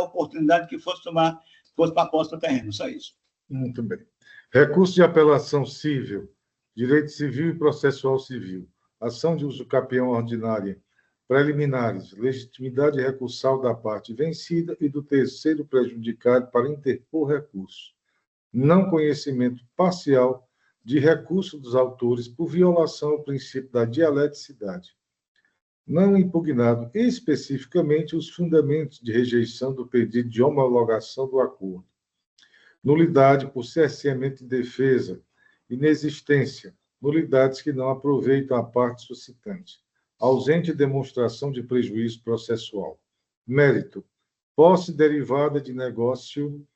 oportunidade que fosse para a posse do terreno, só isso. Muito bem. Recurso de apelação civil, direito civil e processual civil, ação de uso capião ordinária, preliminares, legitimidade recursal da parte vencida e do terceiro prejudicado para interpor recurso. Não conhecimento parcial de recurso dos autores por violação ao princípio da dialeticidade. Não impugnado especificamente os fundamentos de rejeição do pedido de homologação do acordo. Nulidade por cerceamento de defesa, inexistência, nulidades que não aproveitam a parte suscitante. Ausente demonstração de prejuízo processual. Mérito, posse derivada de negócio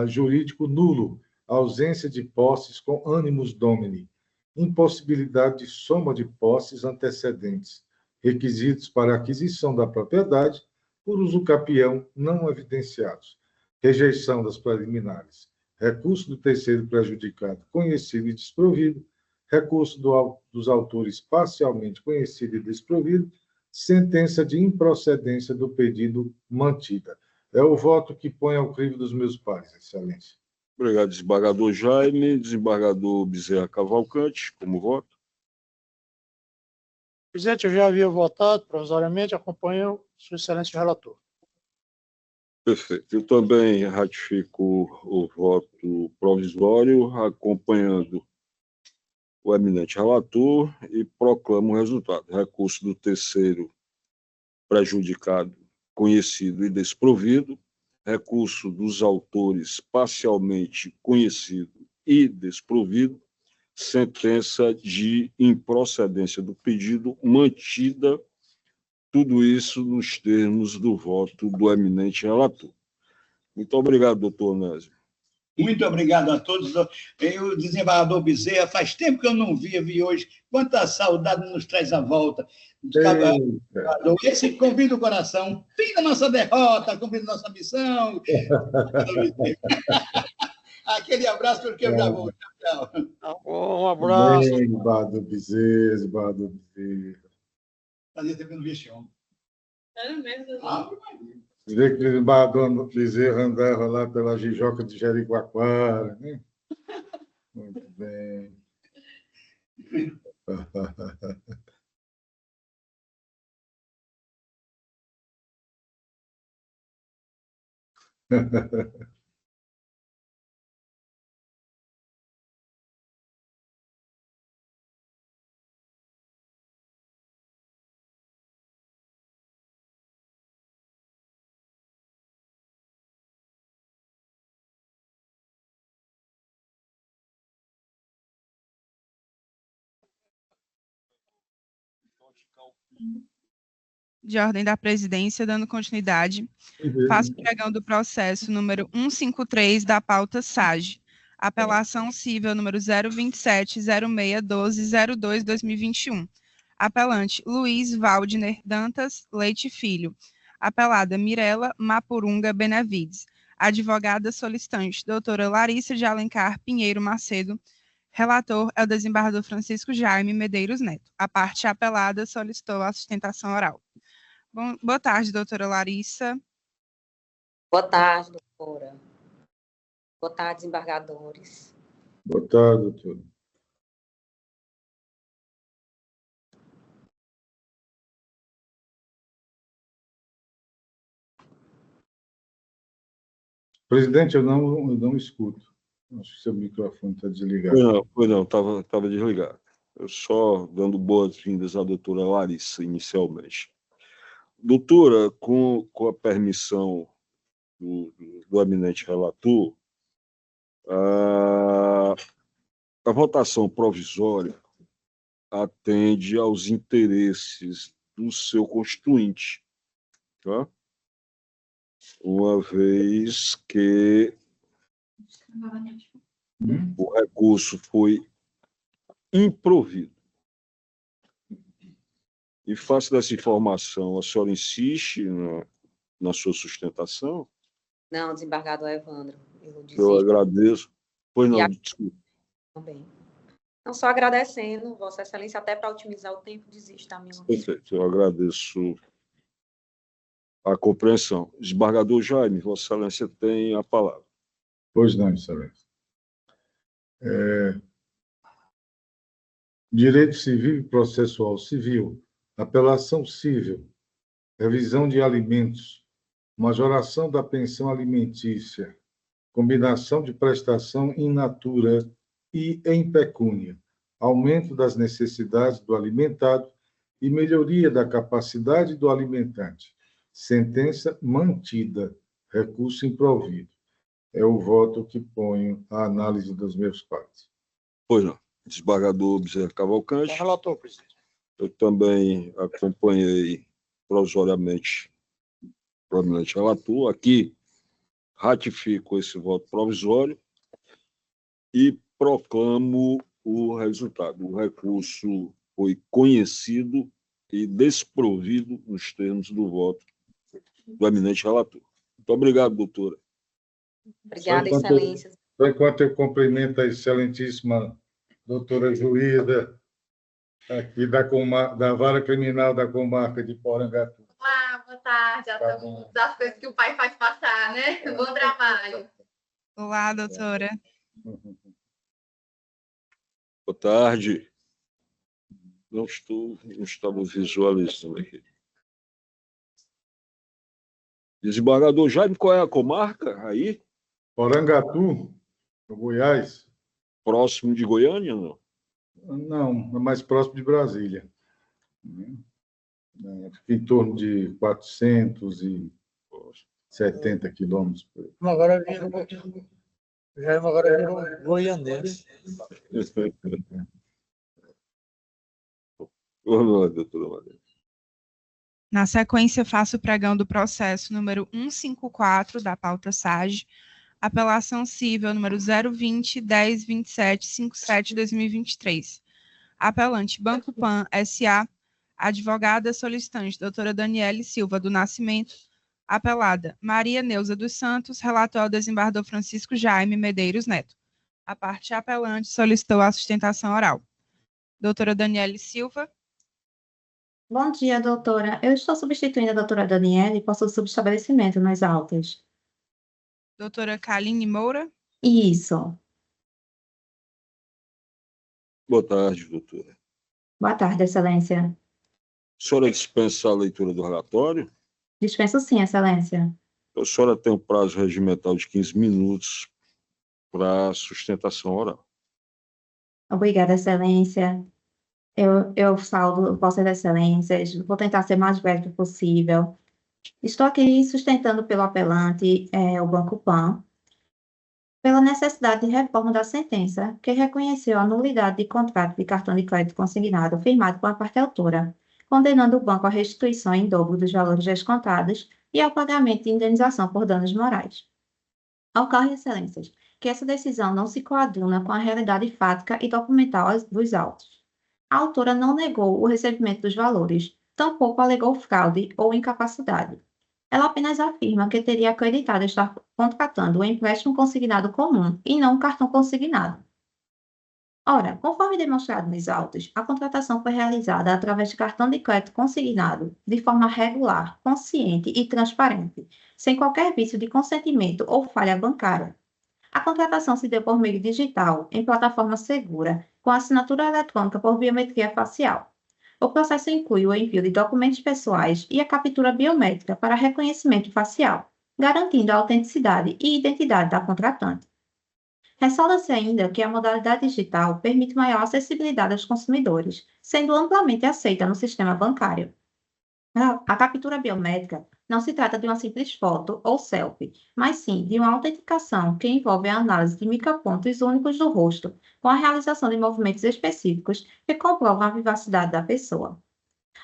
jurídico nulo, ausência de posses com animus domini, impossibilidade de soma de posses antecedentes, requisitos para aquisição da propriedade por uso capião não evidenciados, rejeição das preliminares, recurso do terceiro prejudicado conhecido e desprovido, recurso dos autores parcialmente conhecido e desprovido, sentença de improcedência do pedido mantida. É o voto que põe ao crivo dos meus pares, Excelência. Obrigado, desembargador Jaime. Desembargador Bezerra Cavalcante, como voto? Presidente, eu já havia votado provisoriamente, acompanho Sua Excelência o relator. Perfeito. Eu também ratifico o voto provisório, acompanhando o eminente relator e proclamo o resultado. Recurso do terceiro prejudicado, conhecido e desprovido. Recurso dos autores parcialmente conhecido e desprovido. Sentença de improcedência do pedido mantida. Tudo isso nos termos do voto do eminente relator. Muito obrigado, doutor Onésio. Muito obrigado a todos. O desembargador Bezerra, faz tempo que eu não vi hoje. Quanta saudade nos traz a volta. Esse convida o coração. Fim da nossa derrota, convida nossa missão. Aquele abraço, porque eu já vou. Tchau, tchau. Um abraço. Desembargador Bezerra, desembargador Bezerra. Fazia tempo que eu não vi esse homem. Era mesmo. Vê que o desembargador Bezerra andava lá pela Jijoca de Jericoacoara, né? Muito bem. De ordem da presidência, dando continuidade, faço pregão do processo número 153 da pauta SAGE, apelação cível número 027061202-2021. Apelante Luiz Valdner Dantas Leite Filho. Apelada Mirela Mapurunga Benavides. Advogada solicitante, doutora Larissa de Alencar Pinheiro Macedo. Relator é o desembargador Francisco Jaime Medeiros Neto. A parte apelada solicitou a sustentação oral. Boa tarde, doutora Larissa. Boa tarde, doutora. Boa tarde, desembargadores. Boa tarde, doutora. Presidente, eu não escuto. Acho que seu microfone está desligado. Pois não, estava desligado. Eu só dando boas-vindas à doutora Larissa, inicialmente. Doutora, com a permissão do eminente relator, a votação provisória atende aos interesses do seu constituinte, tá? Uma vez que o recurso foi improvido. E face dessa informação, a senhora insiste na sua sustentação? Não, desembargador Evandro. Eu agradeço. Pois não, desculpa. Também. Não, só agradecendo, Vossa Excelência, até para otimizar o tempo, desisto da minha. Perfeito, eu agradeço a compreensão. Desembargador Jaime, Vossa Excelência tem a palavra. Pois não, Excelência. Direito civil e processual civil, apelação civil, revisão de alimentos, majoração da pensão alimentícia, combinação de prestação in natura e em pecúnia, aumento das necessidades do alimentado e melhoria da capacidade do alimentante. Sentença mantida, recurso improvido. É o voto que ponho à análise dos meus pares. Pois não. Desembargador Bezerra Cavalcante. Relator, presidente. Eu também acompanhei provisoriamente o eminente relator. Aqui ratifico esse voto provisório e proclamo o resultado. O recurso foi conhecido e desprovido nos termos do voto do eminente relator. Muito obrigado, doutora. Obrigada, Excelência. Enquanto eu cumprimento a excelentíssima doutora juíza aqui da Vara Criminal da Comarca de Porangatu. Olá, boa tarde a todos. Das coisas que o pai faz passar, né? Bom trabalho. Olá, doutora. Boa tarde. Não estava visualizando aqui. Desembargador Jaime, qual é a comarca aí? Porangatu, no Goiás. Próximo de Goiânia, não? Não, é mais próximo de Brasília. Fica em torno de 470 quilômetros. Agora virou goianense. Boa noite, doutora Maria. Na sequência, faço o pregão do processo número 154 da pauta SAGE, apelação civil número 020-1027-57-2023. Apelante Banco Pan, S.A., advogada solicitante, doutora Daniele Silva do Nascimento, apelada Maria Neuza dos Santos, relator ao desembargador Francisco Jaime Medeiros Neto. A parte apelante solicitou a sustentação oral. Doutora Daniele Silva. Bom dia, doutora. Eu estou substituindo a doutora Daniele por subestabelecimento nas autas. Doutora Kaline Moura. Isso. Boa tarde, doutora. Boa tarde, excelência. A senhora dispensa a leitura do relatório? Dispenso sim, excelência. A senhora tem um prazo regimental de 15 minutos para sustentação oral. Obrigada, excelência. Eu saldo vossas excelências. Vou tentar ser mais breve possível. Estou aqui sustentando pelo apelante, o Banco Pan, pela necessidade de reforma da sentença, que reconheceu a nulidade de contrato de cartão de crédito consignado firmado com a parte autora, condenando o banco à restituição em dobro dos valores descontados e ao pagamento de indenização por danos morais. Ocorre, excelências, que essa decisão não se coaduna com a realidade fática e documental dos autos. A autora não negou o recebimento dos valores, tampouco alegou fraude ou incapacidade. Ela apenas afirma que teria acreditado estar contratando um empréstimo consignado comum e não um cartão consignado. Ora, conforme demonstrado nos autos, a contratação foi realizada através de cartão de crédito consignado, de forma regular, consciente e transparente, sem qualquer vício de consentimento ou falha bancária. A contratação se deu por meio digital, em plataforma segura, com assinatura eletrônica por biometria facial. O processo inclui o envio de documentos pessoais e a captura biométrica para reconhecimento facial, garantindo a autenticidade e identidade da contratante. Ressalta-se ainda que a modalidade digital permite maior acessibilidade aos consumidores, sendo amplamente aceita no sistema bancário. A captura biométrica não se trata de uma simples foto ou selfie, mas sim de uma autenticação que envolve a análise de micropontos únicos do rosto, com a realização de movimentos específicos que comprovam a vivacidade da pessoa.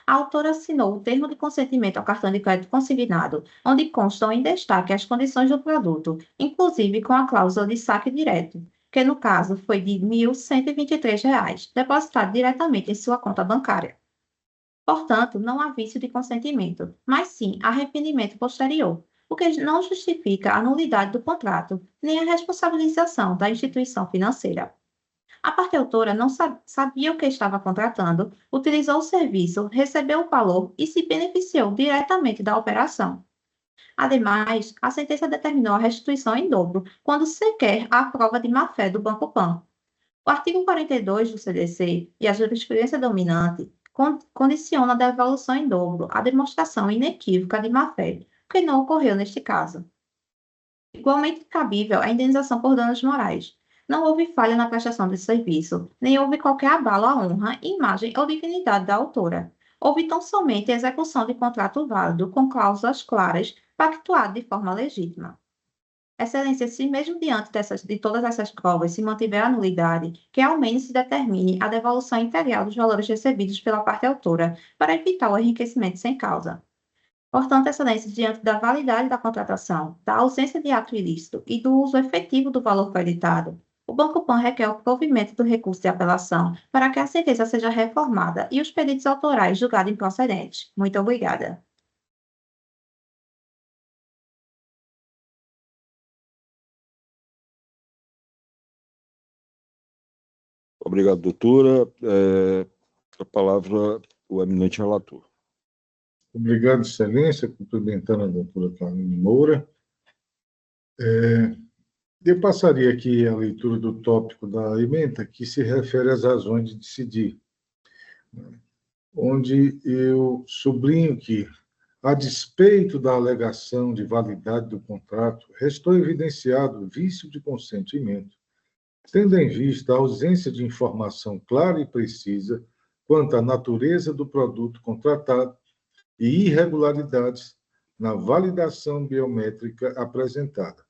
A autora assinou o termo de consentimento ao cartão de crédito consignado, onde constam em destaque as condições do produto, inclusive com a cláusula de saque direto, que no caso foi de R$ 1.123, depositado diretamente em sua conta bancária. Portanto, não há vício de consentimento, mas sim arrependimento posterior, o que não justifica a nulidade do contrato, nem a responsabilização da instituição financeira. A parte autora não sabia o que estava contratando, utilizou o serviço, recebeu o valor e se beneficiou diretamente da operação. Ademais, a sentença determinou a restituição em dobro, quando sequer há prova de má-fé do Banco Pan. O artigo 42 do CDC e a jurisprudência dominante condiciona a devolução em dobro a demonstração inequívoca de má-fé, o que não ocorreu neste caso. Igualmente cabível a indenização por danos morais. Não houve falha na prestação de serviço, nem houve qualquer abalo à honra, imagem ou dignidade da autora. Houve tão somente a execução de contrato válido com cláusulas claras, pactuado de forma legítima. Excelência, se mesmo diante de todas essas provas se mantiver a nulidade, que ao menos se determine a devolução integral dos valores recebidos pela parte autora, para evitar o enriquecimento sem causa. Portanto, Excelência, diante da validade da contratação, da ausência de ato ilícito e do uso efetivo do valor creditado, o Banco Pan requer o provimento do recurso de apelação para que a sentença seja reformada e os pedidos autorais julgados improcedentes. Muito obrigada. Obrigado, doutora. A palavra, o eminente relator. Obrigado, Excelência, cumprimentando a doutora Carolina Moura. Eu passaria aqui a leitura do tópico da ementa, que se refere às razões de decidir, onde eu sublinho que, a despeito da alegação de validade do contrato, restou evidenciado o vício de consentimento, tendo em vista a ausência de informação clara e precisa quanto à natureza do produto contratado e irregularidades na validação biométrica apresentada.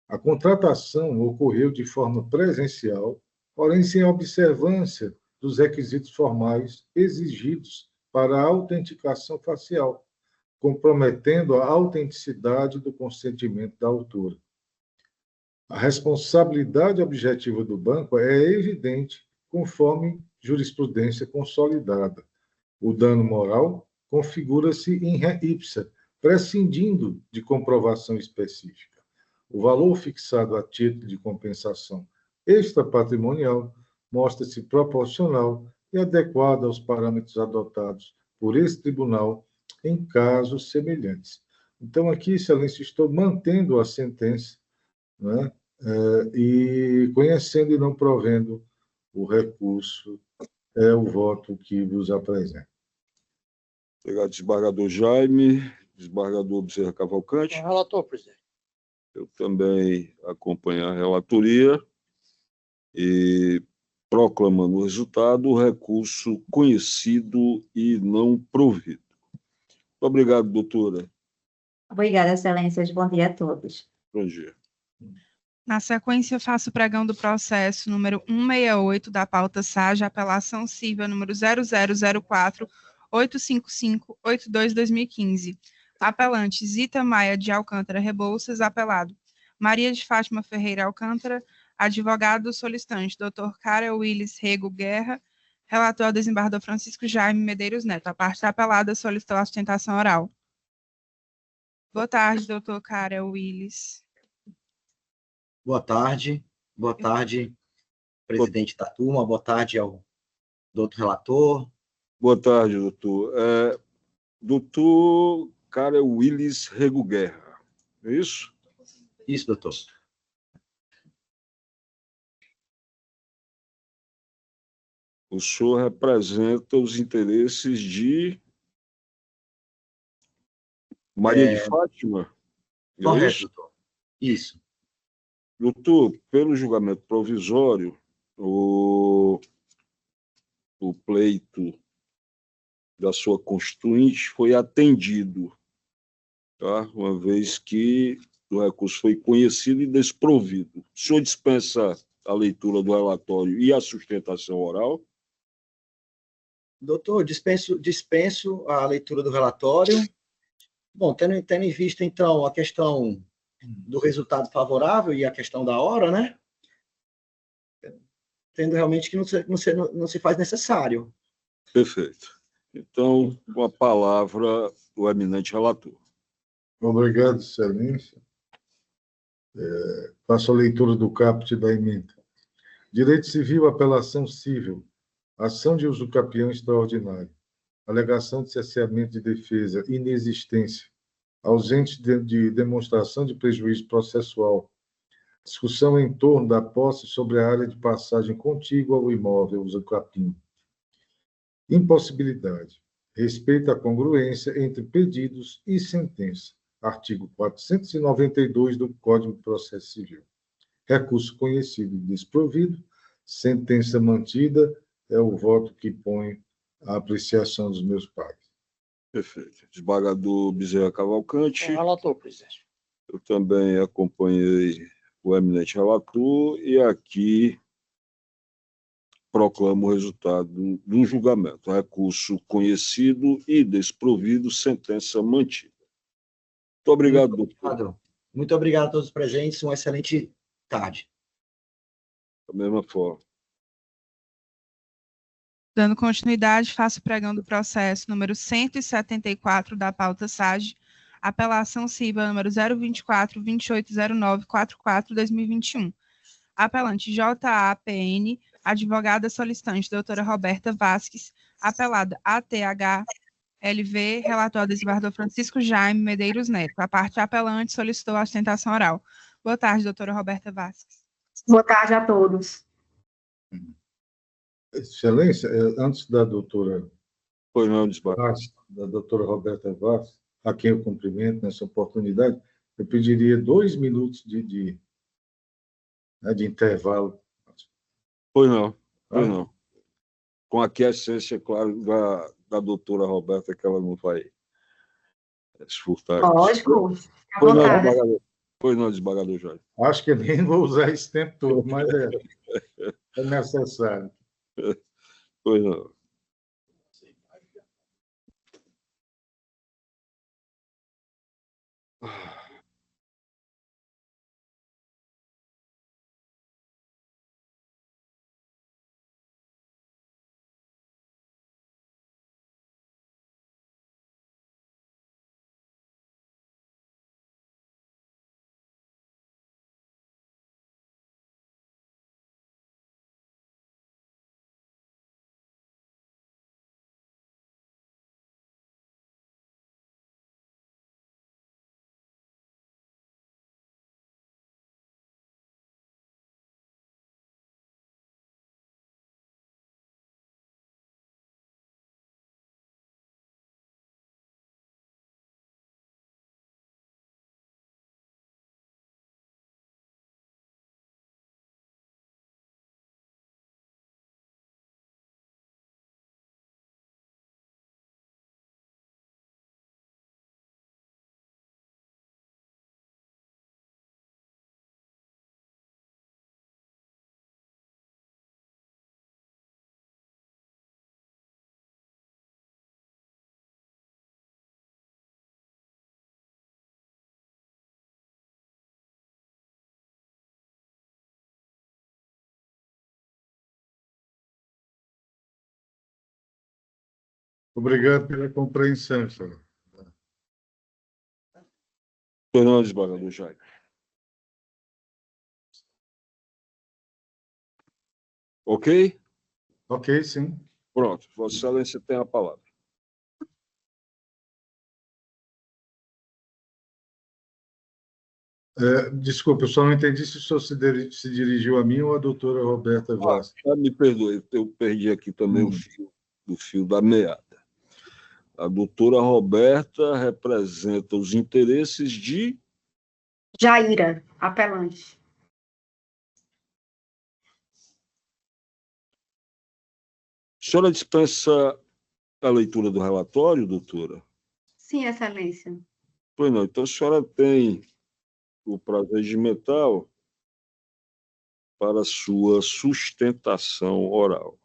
A contratação ocorreu de forma presencial, porém sem observância dos requisitos formais exigidos para a autenticação facial, comprometendo a autenticidade do consentimento da autora. A responsabilidade objetiva do banco é evidente, conforme jurisprudência consolidada. O dano moral configura-se in re ipsa, prescindindo de comprovação específica. O valor fixado a título de compensação extrapatrimonial mostra-se proporcional e adequado aos parâmetros adotados por esse tribunal em casos semelhantes. Então, aqui, Excelência, estou mantendo a sentença, né, e conhecendo e não provendo o recurso, é o voto que vos apresento. Obrigado, desembargador Jaime. Desembargador Bezerra Cavalcante. Relator, presidente. Eu também acompanho a relatoria e, proclamando o resultado, o recurso conhecido e não provido. Muito obrigado, doutora. Obrigada, Excelências. Bom dia a todos. Bom dia. Na sequência, faço o pregão do processo número 168 da pauta SAGE, apelação civil número 0004-855-82-2015. Apelante Zita Maia de Alcântara Rebouças, apelado Maria de Fátima Ferreira Alcântara, advogado solicitante, Dr. Karel Willis Rego Guerra, relator desembargador Francisco Jaime Medeiros Neto. A parte apelada solicitou a sustentação oral. Boa tarde, Dr. Karel Willis. Boa tarde, presidente da turma, boa tarde ao doutor relator. Boa tarde, doutor. Doutor Karel Willis Rego Guerra, é isso? Isso, doutor. O senhor representa os interesses de Maria de Fátima? Correto, doutor. Isso. Doutor, pelo julgamento provisório, o pleito da sua constituinte foi atendido, tá? Uma vez que o recurso foi conhecido e desprovido. O senhor dispensa a leitura do relatório e a sustentação oral? Doutor, dispenso a leitura do relatório. Bom, tendo em vista, então, a questão do resultado favorável e a questão da hora, né? Tendo realmente que não se faz necessário. Perfeito. Então, com a palavra, o eminente relator. Obrigado, Excelência. Faço a leitura do caput da emenda. Direito civil, apelação civil, ação de usucapião extraordinário, alegação de cesseamento de defesa, inexistência, ausente de demonstração de prejuízo processual, discussão em torno da posse sobre a área de passagem contígua ao imóvel usucapião, impossibilidade, respeito à congruência entre pedidos e sentença, artigo 492 do Código de Processo Civil. Recurso conhecido e desprovido, sentença mantida, é o voto que põe a apreciação dos meus pares. Perfeito. Desembargador Bezerra Cavalcante. Relator, presidente. Eu também acompanhei o eminente relator e aqui proclamo o resultado do julgamento. Recurso conhecido e desprovido, sentença mantida. Muito obrigado, doutor. Muito obrigado a todos os presentes. Uma excelente tarde. Da mesma forma. Dando continuidade, faço pregão do processo número 174 da pauta SAGE, apelação civil número 024-2809-44-2021. Apelante JAPN, advogada solicitante doutora Roberta Vasques, apelada ATHLV, relator desembargador Francisco Jaime Medeiros Neto. A parte apelante solicitou a sustentação oral. Boa tarde, doutora Roberta Vasques. Boa tarde a todos. Excelência, antes da doutora Pois não, desembargador. da doutora Roberta Vaz, a quem eu cumprimento nessa oportunidade, eu pediria 2 minutos de intervalo. Pois não. Com a aquiescência, claro, da doutora Roberta, que ela não vai se furtar. Lógico, fica à vontade. Pois não, desembargador Jorge. Acho que nem vou usar esse tempo todo, mas é necessário. Pois não. Obrigado pela compreensão, senhor. Pois não, desembargador Jorge. Ok? Ok, sim. Pronto. Vossa Excelência tem a palavra. Desculpa, eu só não entendi se o senhor se dirigiu a mim ou à doutora Roberta Vaz. Me perdoe, eu perdi aqui também o fio da meada. A doutora Roberta representa os interesses de Jaira, apelante. A senhora dispensa a leitura do relatório, doutora? Sim, excelência. Pois não, então a senhora tem o prazer de mental para a sua sustentação oral.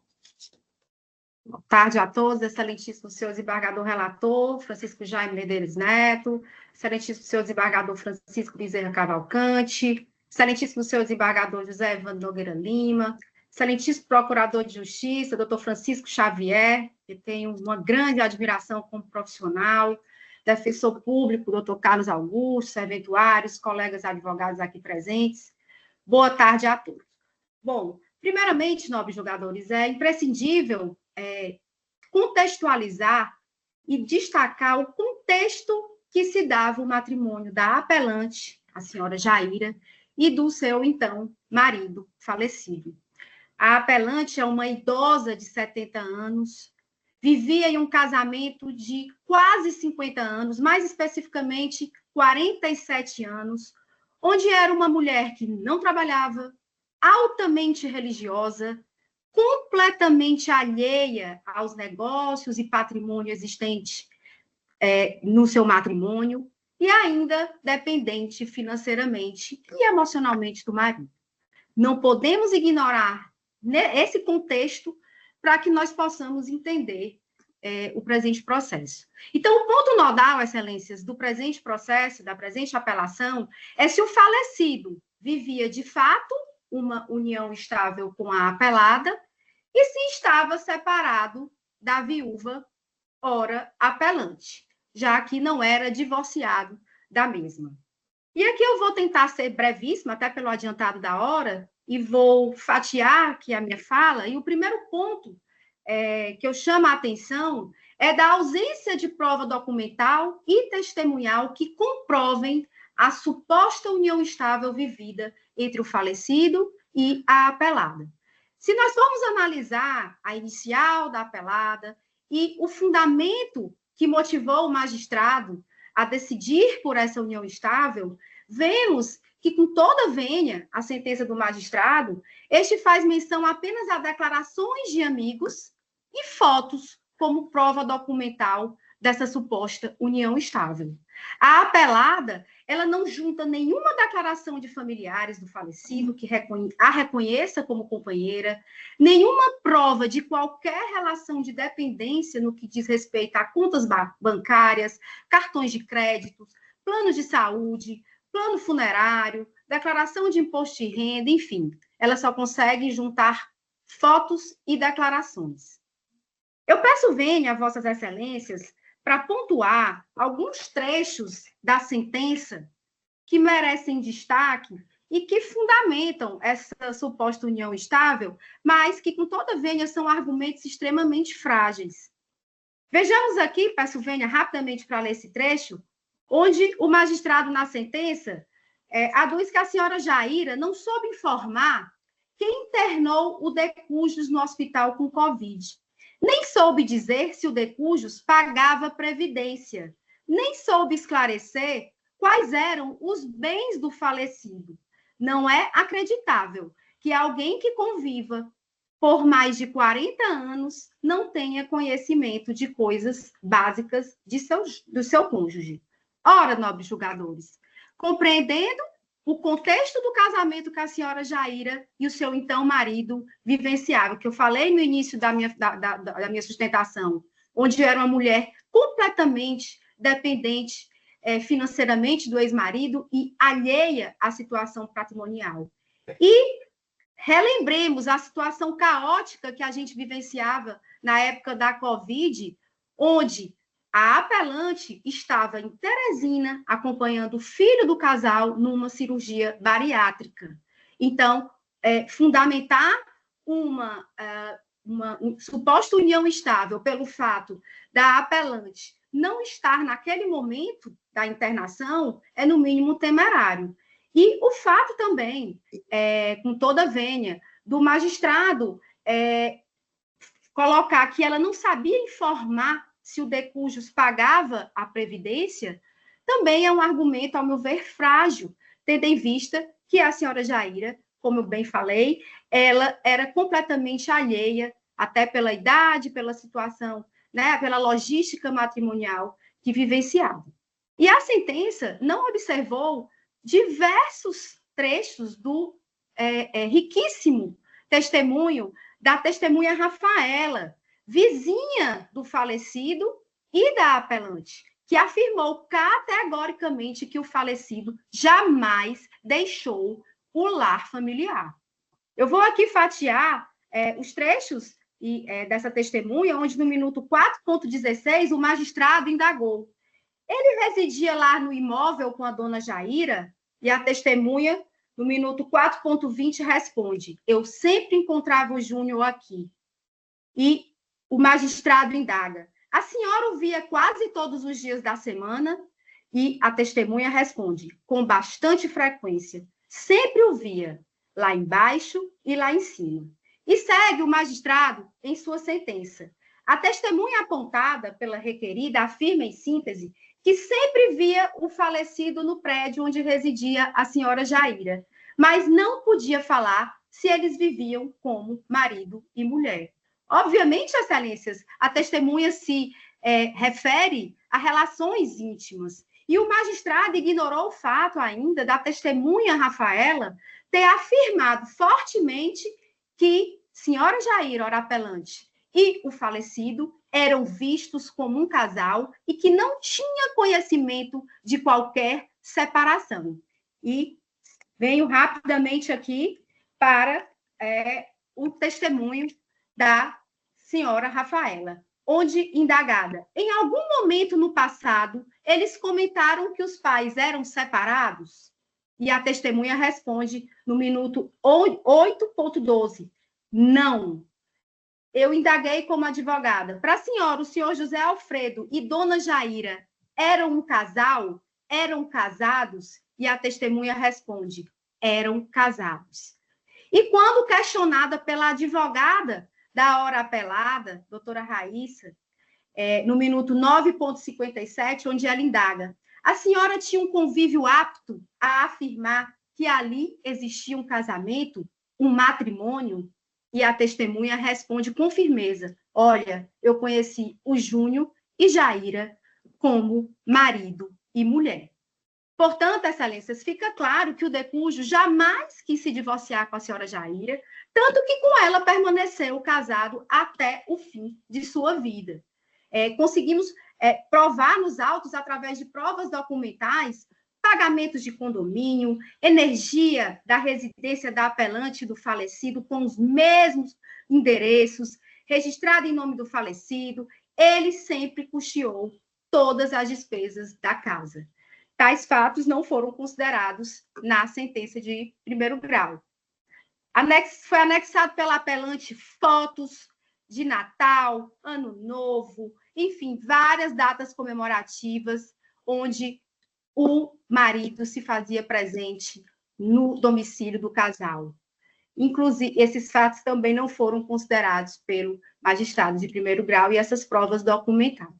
Boa tarde a todos, excelentíssimo senhor desembargador relator, Francisco Jaime Medeiros Neto, excelentíssimo senhor desembargador Francisco Bezerra Cavalcante, excelentíssimo senhor desembargador José Evandro Nogueira Lima, excelentíssimo procurador de justiça, doutor Francisco Xavier, que tenho uma grande admiração como profissional, defensor público, doutor Carlos Augusto, serventuários, colegas advogados aqui presentes. Boa tarde a todos. Bom, Primeiramente, nobres julgadores, é imprescindível contextualizar e destacar o contexto que se dava o matrimônio da apelante, a senhora Jaira, e do seu, então, marido falecido. A apelante é uma idosa de 70 anos, vivia em um casamento de quase 50 anos, mais especificamente 47 anos, onde era uma mulher que não trabalhava, altamente religiosa, completamente alheia aos negócios e patrimônio existente no seu matrimônio, e ainda dependente financeiramente e emocionalmente do marido. Não podemos ignorar esse contexto para que nós possamos entender o presente processo. Então, o ponto nodal, excelências, do presente processo, da presente apelação, é se o falecido vivia, de fato, uma união estável com a apelada e se estava separado da viúva, ora apelante, já que não era divorciado da mesma. E aqui eu vou tentar ser brevíssima, até pelo adiantado da hora, e vou fatiar aqui a minha fala, e o primeiro ponto que eu chamo a atenção é da ausência de prova documental e testemunhal que comprovem a suposta união estável vivida entre o falecido e a apelada. Se nós formos analisar a inicial da apelada e o fundamento que motivou o magistrado a decidir por essa união estável, vemos que, com toda vênia, a sentença do magistrado, este faz menção apenas a declarações de amigos e fotos como prova documental dessa suposta união estável. A apelada, ela não junta nenhuma declaração de familiares do falecido que a reconheça como companheira, nenhuma prova de qualquer relação de dependência no que diz respeito a contas bancárias, cartões de crédito, planos de saúde, plano funerário, declaração de imposto de renda, enfim. Ela só consegue juntar fotos e declarações. Eu peço vênia a vossas excelências para pontuar alguns trechos da sentença que merecem destaque e que fundamentam essa suposta união estável, mas que, com toda vênia, são argumentos extremamente frágeis. Vejamos aqui, peço vênia rapidamente para ler esse trecho, onde o magistrado, na sentença, aduz que a senhora Jaira não soube informar quem internou o Decujus no hospital com Covid. Nem soube dizer se o Decujus pagava previdência, nem soube esclarecer quais eram os bens do falecido. Não é acreditável que alguém que conviva por mais de 40 anos não tenha conhecimento de coisas básicas do seu cônjuge. Ora, nobres julgadores, compreendendo o contexto do casamento que a senhora Jaira e o seu então marido vivenciavam, que eu falei no início da minha sustentação, onde era uma mulher completamente dependente financeiramente do ex-marido e alheia à situação patrimonial. E relembremos a situação caótica que a gente vivenciava na época da Covid, onde a apelante estava em Teresina, acompanhando o filho do casal numa cirurgia bariátrica. Então, fundamentar uma suposta união estável pelo fato da apelante não estar naquele momento da internação é, no mínimo, temerário. E o fato também, com toda a vênia, do magistrado colocar que ela não sabia informar se o Decujus pagava a previdência, também é um argumento, ao meu ver, frágil, tendo em vista que a senhora Jaira, como eu bem falei, ela era completamente alheia, até pela idade, pela situação, né, pela logística matrimonial que vivenciava. E a sentença não observou diversos trechos do riquíssimo testemunho da testemunha Rafaela, vizinha do falecido e da apelante, que afirmou categoricamente que o falecido jamais deixou o lar familiar. Eu vou aqui fatiar os trechos dessa testemunha, onde no minuto 4.16 o magistrado indagou. Ele residia lá no imóvel com a dona Jaira, e a testemunha no minuto 4.20, responde: eu sempre encontrava o Júnior aqui. E o magistrado indaga: a senhora o via quase todos os dias da semana? E a testemunha responde: com bastante frequência. Sempre o via, lá embaixo e lá em cima. E segue o magistrado em sua sentença. A testemunha apontada pela requerida afirma, em síntese, que sempre via o falecido no prédio onde residia a senhora Jaira, mas não podia falar se eles viviam como marido e mulher. Obviamente, excelências, a testemunha se refere a relações íntimas, e o magistrado ignorou o fato ainda da testemunha Rafaela ter afirmado fortemente que senhora Jaira, ora apelante, e o falecido eram vistos como um casal e que não tinha conhecimento de qualquer separação. E venho rapidamente aqui para o testemunho da senhora Rafaela, onde, indagada, em algum momento no passado, eles comentaram que os pais eram separados? E a testemunha responde no minuto 8.12, não. Eu indaguei como advogada: para a senhora, o senhor José Alfredo e dona Jaira eram um casal? Eram casados? E a testemunha responde: eram casados. E quando questionada pela advogada da hora apelada, doutora Raíssa, no minuto 9.57, onde ela indaga: a senhora tinha um convívio apto a afirmar que ali existia um casamento, um matrimônio? E a testemunha responde com firmeza: olha, eu conheci o Júnior e Jaira como marido e mulher. Portanto, excelências, fica claro que o decújo jamais quis se divorciar com a senhora Jaira, tanto que com ela permaneceu casado até o fim de sua vida. Conseguimos provar nos autos, através de provas documentais, pagamentos de condomínio, energia da residência da apelante e do falecido com os mesmos endereços, registrado em nome do falecido. Ele sempre custeou todas as despesas da casa. Tais fatos não foram considerados na sentença de primeiro grau. Foi anexado pela apelante fotos de Natal, Ano Novo, enfim, várias datas comemorativas onde o marido se fazia presente no domicílio do casal. Inclusive, esses fatos também não foram considerados pelo magistrado de primeiro grau e essas provas documentadas.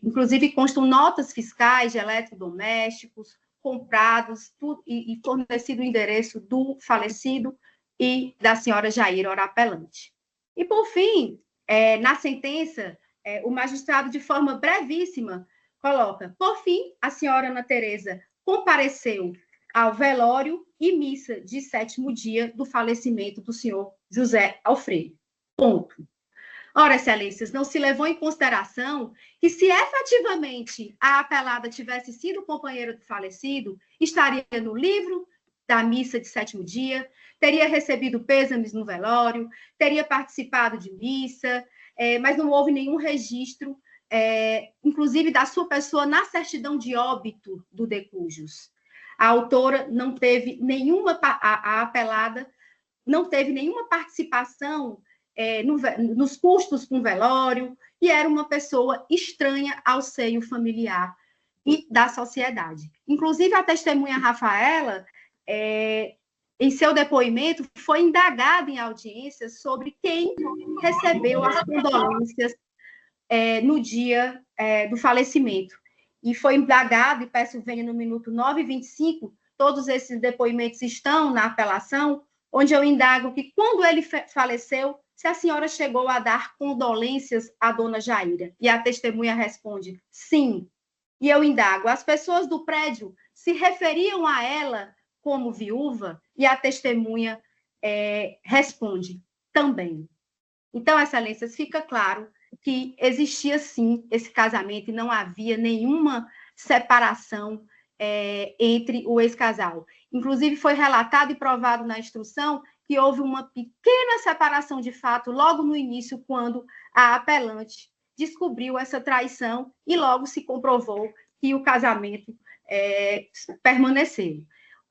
Inclusive, constam notas fiscais de eletrodomésticos comprados e fornecido o endereço do falecido e da senhora Jaira, ora apelante. E, por fim, na sentença, o magistrado, de forma brevíssima, coloca: por fim, a senhora Ana Tereza compareceu ao velório e missa de 7º dia do falecimento do senhor José Alfredo. Ponto. Ora, excelências, não se levou em consideração que, se efetivamente a apelada tivesse sido companheira do falecido, estaria no livro da missa de 7º dia, teria recebido pêsames no velório, teria participado de missa, mas não houve nenhum registro, inclusive da sua pessoa, na certidão de óbito do decújus. A autora não teve nenhuma, a apelada não teve nenhuma participação nos custos com velório, e era uma pessoa estranha ao seio familiar e da sociedade. Inclusive, a testemunha Rafaela, em seu depoimento, foi indagada em audiência sobre quem recebeu as condolências no dia do falecimento. E foi indagado, e peço venha no minuto 9:25, todos esses depoimentos estão na apelação, onde eu indago que, quando ele faleceu, se a senhora chegou a dar condolências à dona Jaira. E a testemunha responde: sim. E eu indago: as pessoas do prédio se referiam a ela como viúva? E a testemunha responde: também. Então, excelências, fica claro que existia, sim, esse casamento e não havia nenhuma separação entre o ex-casal. Inclusive, foi relatado e provado na instrução que houve uma pequena separação de fato logo no início, quando a apelante descobriu essa traição e logo se comprovou que o casamento permaneceu.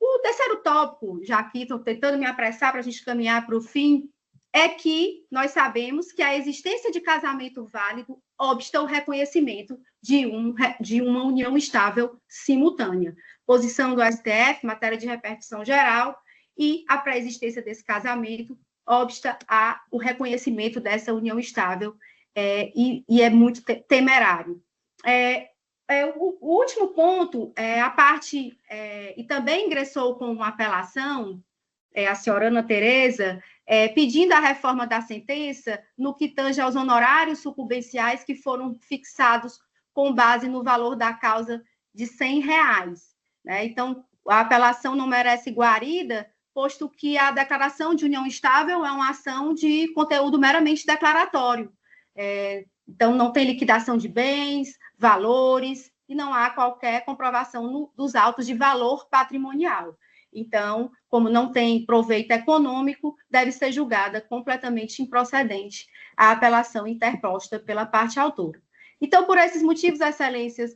O terceiro tópico, já aqui estou tentando me apressar para a gente caminhar para o fim, é que nós sabemos que a existência de casamento válido obsta o reconhecimento de uma união estável simultânea. Posição do STF, matéria de repercussão geral, e a pré-existência desse casamento obsta o reconhecimento dessa união estável, e é muito temerário. O último ponto, a parte, e também ingressou com uma apelação, a senhora Ana Tereza, pedindo a reforma da sentença no que tange aos honorários sucumbenciais que foram fixados com base no valor da causa de R$100. Né? Então, a apelação não merece guarida, posto que a declaração de união estável é uma ação de conteúdo meramente declaratório. Então, não tem liquidação de bens, valores, e não há qualquer comprovação dos autos de valor patrimonial. Então, como não tem proveito econômico, deve ser julgada completamente improcedente a apelação interposta pela parte autora. Então, por esses motivos, excelências,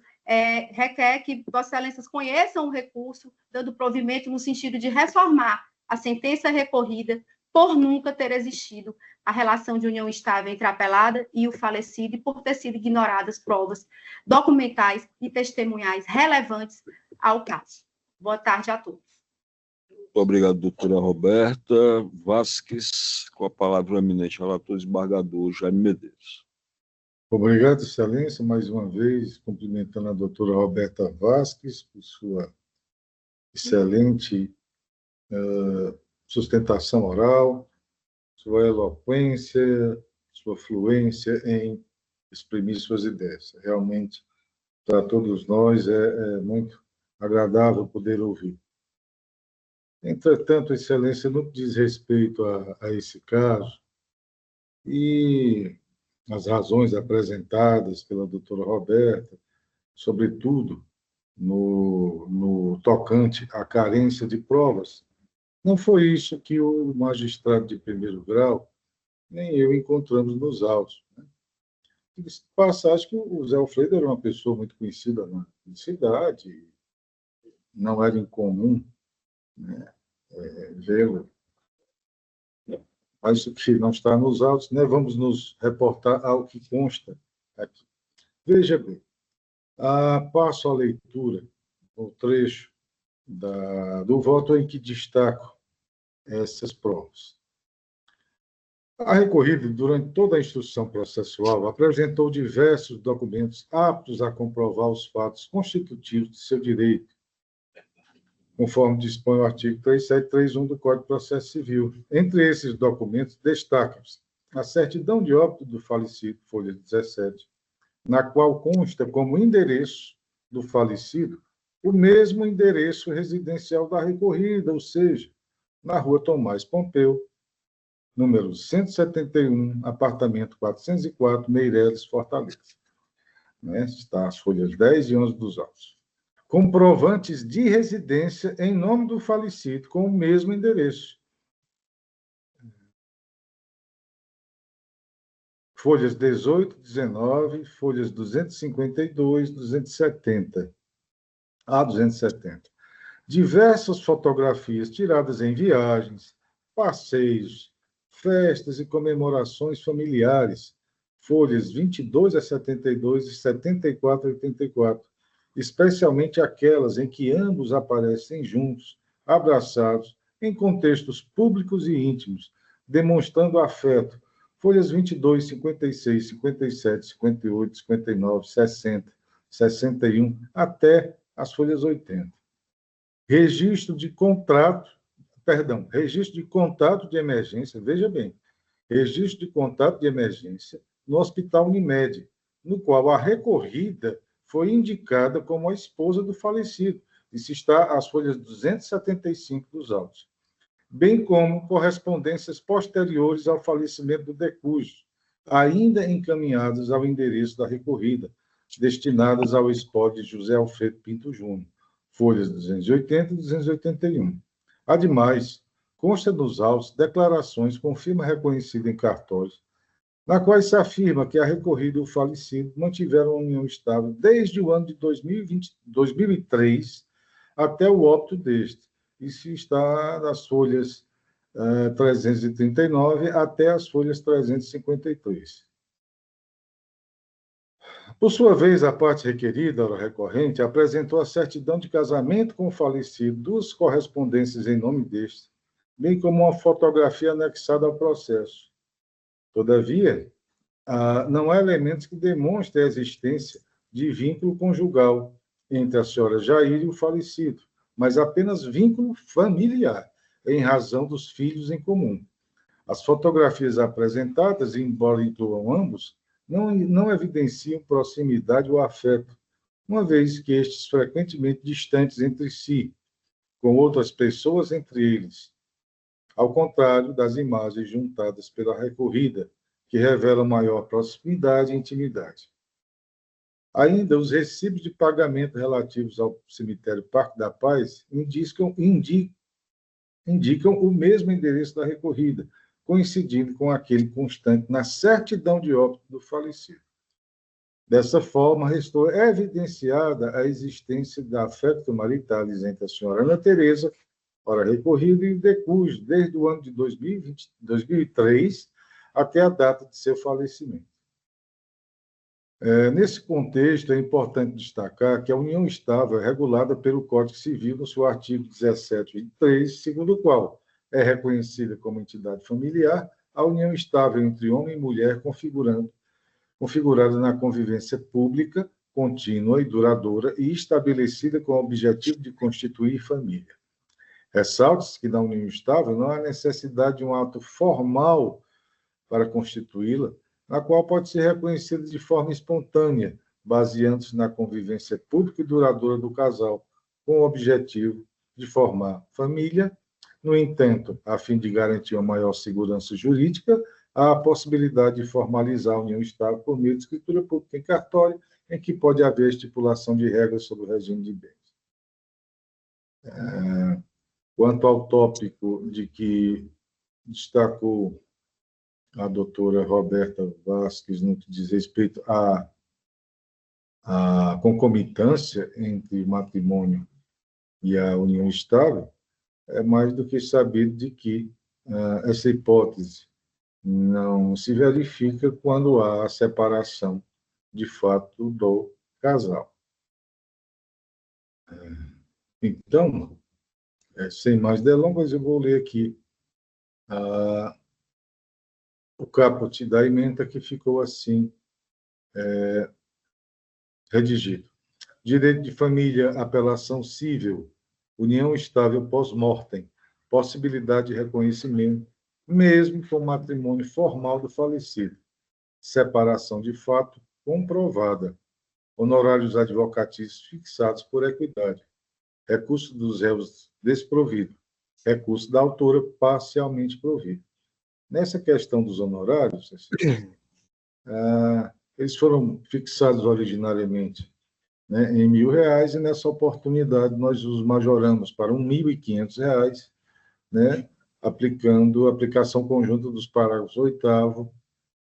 requer que vossas excelências conheçam o recurso, dando provimento no sentido de reformar a sentença recorrida por nunca ter existido a relação de união estável entre a apelada e o falecido e por ter sido ignoradas provas documentais e testemunhais relevantes ao caso. Boa tarde a todos. Obrigado, doutora Roberta Vasques. Com a palavra o eminente relator desembargador Jaime Medeiros. Obrigado, excelência, mais uma vez, cumprimentando a doutora Roberta Vasques por sua excelente sustentação oral, sua eloquência, sua fluência em exprimir suas ideias. Realmente, para todos nós, é muito agradável poder ouvir. Entretanto, excelência, no que diz respeito a esse caso, e as razões apresentadas pela doutora Roberta, sobretudo no tocante à carência de provas, não foi isso que o magistrado de primeiro grau, nem eu, encontramos nos autos. Acho que o Zé Alfredo era uma pessoa muito conhecida na cidade, não era incomum, né, vê-lo. Mas isso que não está nos autos, né, vamos nos reportar ao que consta aqui. Veja bem, passo a leitura, o trecho do voto em que destaco essas provas. A recorrida, durante toda a instrução processual, apresentou diversos documentos aptos a comprovar os fatos constitutivos de seu direito, conforme dispõe o artigo 3731 do Código de Processo Civil. Entre esses documentos, destacam-se a certidão de óbito do falecido, folha 17, na qual consta como endereço do falecido o mesmo endereço residencial da recorrida, ou seja, na Rua Tomás Pompeu, número 171, apartamento 404, Meireles, Fortaleza. Está as folhas 10 e 11 dos autos. Comprovantes de residência em nome do falecido com o mesmo endereço. Folhas 18, 19, folhas 252, 270. A 270. Diversas fotografias tiradas em viagens, passeios, festas e comemorações familiares, folhas 22 a 72 e 74 a 84, especialmente aquelas em que ambos aparecem juntos, abraçados, em contextos públicos e íntimos, demonstrando afeto, folhas 22, 56, 57, 58, 59, 60, 61, até as folhas 80. Registro de contato de emergência, veja bem, registro de contato de emergência no Hospital Unimed, no qual a recorrida foi indicada como a esposa do falecido. Isso está às folhas 275 dos autos. Bem como correspondências posteriores ao falecimento do decújo, ainda encaminhadas ao endereço da recorrida, destinadas ao espólio de José Alfredo Pinto Júnior, folhas 280 e 281. Ademais, consta nos autos declarações com firma reconhecida em cartórios, na quais se afirma que a recorrida e o falecido mantiveram a união estável desde o ano de 2003 até o óbito deste, Isso está nas folhas 339 até as folhas 353. Por sua vez, a parte requerida, a recorrente, apresentou a certidão de casamento com o falecido, duas correspondências em nome deste, bem como uma fotografia anexada ao processo. Todavia, não há elementos que demonstrem a existência de vínculo conjugal entre a senhora Jair e o falecido, mas apenas vínculo familiar, em razão dos filhos em comum. As fotografias apresentadas, embora incluam ambos, não evidenciam proximidade ou afeto, uma vez que estes frequentemente distantes entre si, com outras pessoas entre eles, ao contrário das imagens juntadas pela recorrida, que revelam maior proximidade e intimidade. Ainda, os recibos de pagamento relativos ao cemitério Parque da Paz indicam o mesmo endereço da recorrida, coincidindo com aquele constante na certidão de óbito do falecido. Dessa forma, restou evidenciada a existência de afeto maritalis entre a senhora Ana Tereza, ora recorrida, e o decus, desde o ano de 2003 até a data de seu falecimento. Nesse contexto, é importante destacar que a união estável é regulada pelo Código Civil, no seu artigo 1723, segundo o qual é reconhecida como entidade familiar a união estável entre homem e mulher configurada na convivência pública, contínua e duradoura e estabelecida com o objetivo de constituir família. Ressalte-se que na união estável não há necessidade de um ato formal para constituí-la, na qual pode ser reconhecida de forma espontânea, baseando-se na convivência pública e duradoura do casal, com o objetivo de formar família. No entanto, a fim de garantir uma maior segurança jurídica, há a possibilidade de formalizar a união estável por meio de escritura pública em cartório, em que pode haver estipulação de regras sobre o regime de bens. Quanto ao tópico de que destacou a doutora Roberta Vasques no que diz respeito à concomitância entre matrimônio e a união estável, é mais do que sabido de que essa hipótese não se verifica quando há a separação de fato do casal. Então, sem mais delongas, eu vou ler aqui o caput da ementa que ficou assim redigido. Direito de família, apelação civil, união estável pós-mortem, possibilidade de reconhecimento, mesmo com matrimônio formal do falecido, separação de fato comprovada, honorários advocatícios fixados por equidade, recurso dos réus desprovido, recurso da autora parcialmente provido. Nessa questão dos honorários, eles foram fixados originariamente, né, em R$ 1.000, e nessa oportunidade nós os majoramos para R$ 1.500, né, aplicando a aplicação conjunta dos parágrafos 8º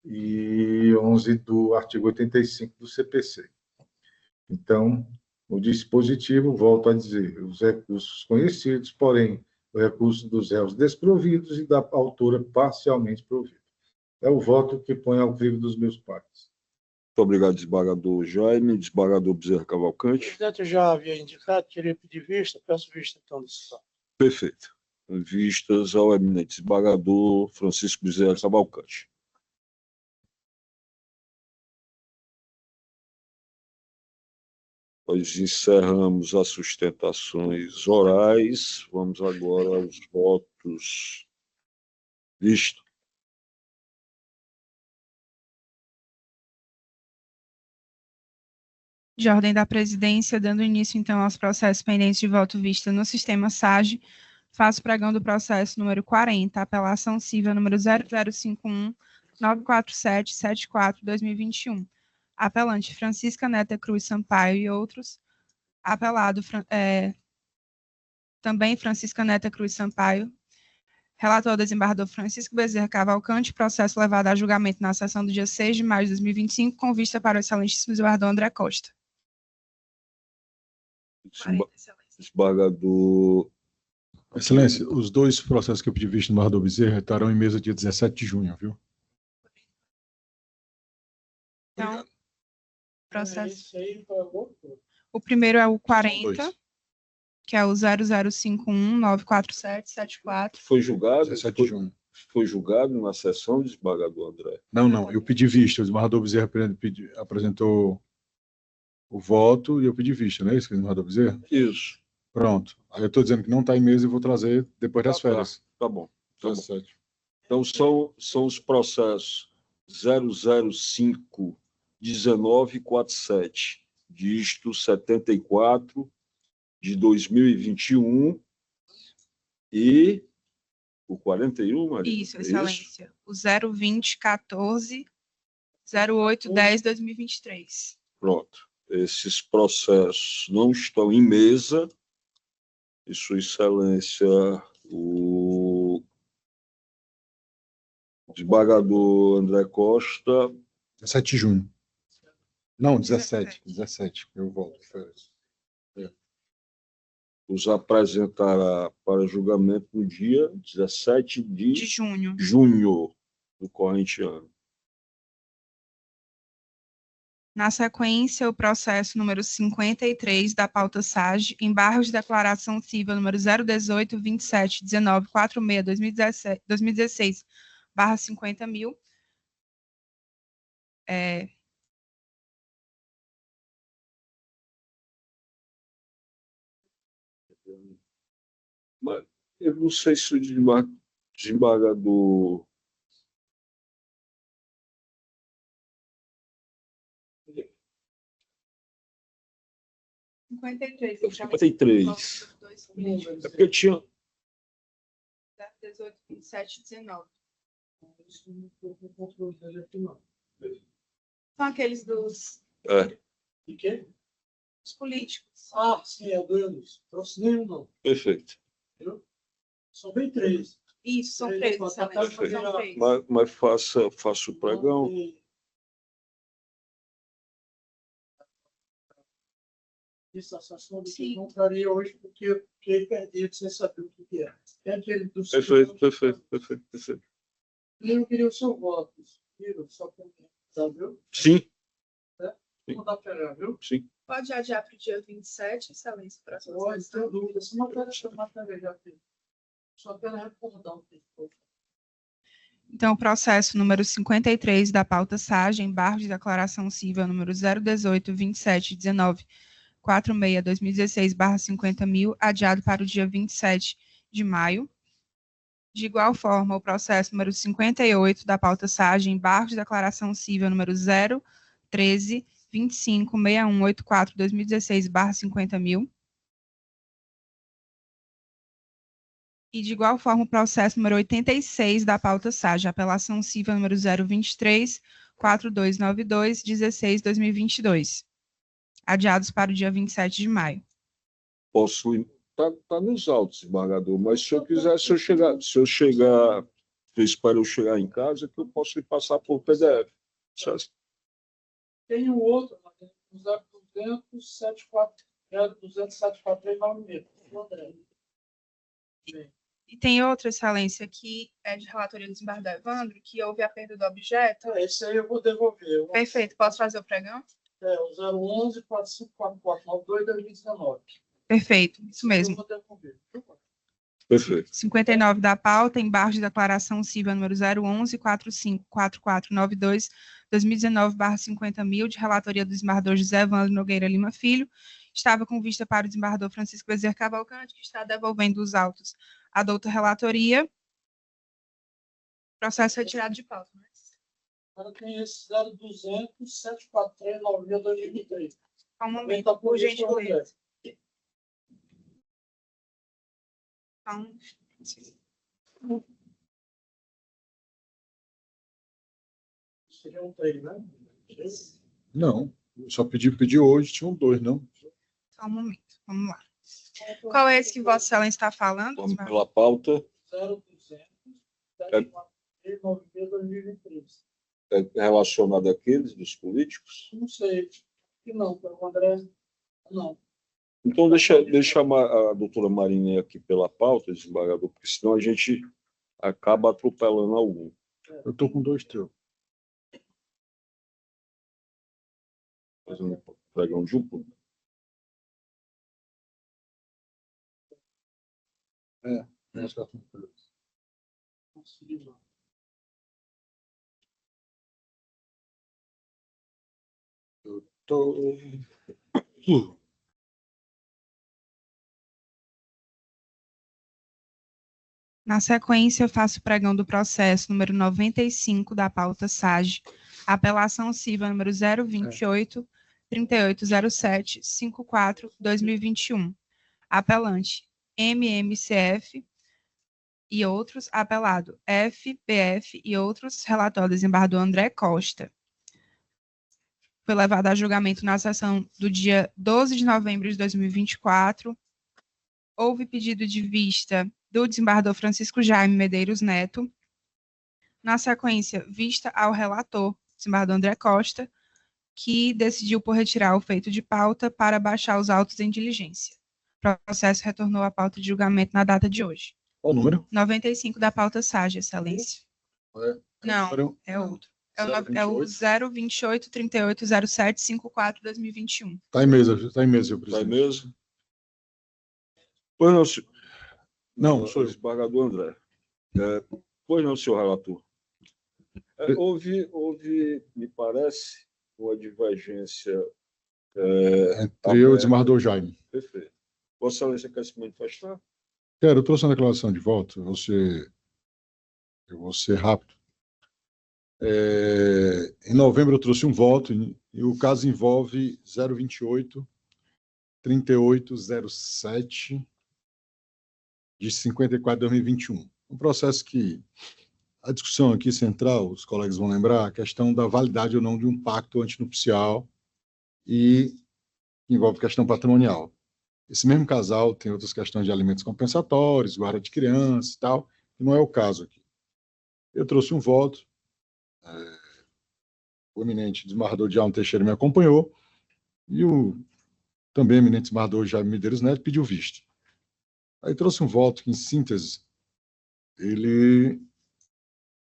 e 11 do artigo 85 do CPC. Então, o dispositivo, volto a dizer, os recursos conhecidos, porém, o recurso dos réus desprovidos e da autora parcialmente provida. É o voto que põe ao crivo dos meus pares. Muito obrigado, desembargador Jaime. Desembargador Bezerra Cavalcante. O presidente já havia indicado, queria pedir vista, peço vista então da decisão. Perfeito. Vistas ao eminente desembargador Francisco Bezerra Cavalcante. Nós encerramos as sustentações orais. Vamos agora aos votos. Visto. De ordem da presidência, dando início, então, aos processos pendentes de voto vista no sistema SAGE, faço pregão do processo número 40, apelação civil número 0051-94774-2021. Apelante Francisca Neta Cruz Sampaio e outros. Apelado também Francisca Neta Cruz Sampaio. Relator desembargador Francisco Bezerra Cavalcante. Processo levado a julgamento na sessão do dia 6 de maio de 2025, com vista para o excelentíssimo desembargador André Costa. Desembargador Excelência, os dois processos que eu pedi vista no Embargador Bezerra estarão em mesa dia 17 de junho, viu? Então, processo. Esse aí foi o outro. O primeiro é o São 40, dois. que é o 0051-94774. Foi julgado? 17 de junho. Foi julgado na sessão, desembargador André? Não, eu pedi vista. O Embargador Bezerra apresentou o voto e eu pedi vista, não é isso, Embargador Bezerra? Isso. Pronto. Aí eu estou dizendo que não está em mesa e vou trazer depois das férias. Tá bom. Tá bom. 17. Então, são os processos 005-1947, dígito 74 de 2021 e o 41, Maria? Isso, Excelência. O 02014-0810-2023. Pronto. Esses processos não estão em mesa. E Sua Excelência, o desembargador André Costa 17 de junho. Não, 17. Eu volto de férias. os apresentará para julgamento no dia 17 De de junho. junho do corrente ano. Na sequência, o processo número 53 da pauta SAGE, embargo de declaração civil número 018-27-19-46-2016, barra 50.000. Mas eu não sei se o desembargador... 53. 53. É porque tinha... 18, 27, 19. São aqueles dos De quê? políticos. Ah, sim, é dois. Trouxe nenhum, não. Perfeito. Só vem três. Isso, são Três, três, tá Excelência, perfeito. são três. Mas faça o pregão. Isso, a sensação de que não traria hoje, porque eu fiquei perdido sem saber o que é. É aquele do Perfeito. Eu não queria o seu voto. Viu? Só para viu? Sim. Não dá para viu? Sim. Pode adiar para o dia 27, Excelência, próxima Pode, sessão. sem dúvida. Essa matéria já tem. Só quero recordar o que foi. Então, o processo número 53 da pauta SAGE, embargo de declaração civil número 018-27-19-46-2016, 50.000, adiado para o dia 27 de maio. De igual forma, o processo número 58 da pauta SAGE, embargo de declaração civil número 013-25-6184-2016, 50.000. E, de igual forma, o processo número 86 da pauta SAGE, apelação civil número 023-4292-16-2022, adiados para o dia 27 de maio. Posso ir. Tá nos autos, desembargador, mas se eu espero eu chegar em casa, que eu posso ir passar por PDF. Certo? Tem o outro, o 200-743, vai mesmo. O André. E tem outra, Excelência, que é de relatoria do desembargador Evandro, que houve a perda do objeto. Esse aí eu vou devolver. Perfeito. Posso fazer o pregão? É o 011-4544-92-2019. Perfeito. Isso mesmo. Eu vou devolver. Perfeito. 59 da pauta, embargo de declaração civil número 011-454492-2019-50.000, de relatoria do desembargador José Evandro Nogueira Lima Filho. Estava com vista para o desembargador Francisco Bezerra Cavalcante, que está devolvendo os autos à douta relatoria. Processo retirado de pauta. Agora tem esse 020-743-96-2023. Só um momento, por gentileza. Seria um 3, né? Não, eu só pedi hoje, tinham dois, não? Só um momento, vamos lá. Qual é esse que Vossa Excelência está falando? Vamos pela pauta. 020-743-96-2023. É relacionado àqueles dos políticos? Não sei. Que não, pelo André. Não. Então, deixa a doutora Marinha aqui pela pauta, desembargador, porque senão a gente acaba atropelando algum. Eu estou com 2 teus. Fazendo pregão duplo. Acho que eu estou. Na sequência, eu faço o pregão do processo número 95 da pauta SAGE, apelação civil número 028 3807 54 2021. Apelante MMCF e outros, apelado FPF e outros, relator desembargador André Costa. Foi levado a julgamento na sessão do dia 12 de novembro de 2024. Houve pedido de vista do desembargador Francisco Jaime Medeiros Neto. Na sequência, vista ao relator, desembargador André Costa, que decidiu por retirar o feito de pauta para baixar os autos em diligência. O processo retornou à pauta de julgamento na data de hoje. Qual o número? 95 da pauta SAGE, excelência. Não, é outro. É o 028 3807 54 2021. Está em mesa, senhor Está em presidente. mesa? Pois não, senhor. Não, sou eu. Desembargador André. Pois não, senhor relator. Houve, me parece, uma divergência. Entre eu e o desembargador Jaime. Perfeito. Vossa Excelência quer se manifestar? Quero, eu trouxe uma declaração de voto. Eu vou ser rápido. Em novembro eu trouxe um voto e o caso envolve 028 3807 de 54 de 2021. Um processo que a discussão aqui central, os colegas vão lembrar, a questão da validade ou não de um pacto antinupcial e envolve questão patrimonial. Esse mesmo casal tem outras questões de alimentos compensatórios, guarda de crianças e tal, que não é o caso aqui. Eu trouxe um voto, o eminente desembargador Djalma Teixeira me acompanhou e o também eminente desembargador Jaime Medeiros Neto pediu vista. Aí trouxe um voto que, em síntese, ele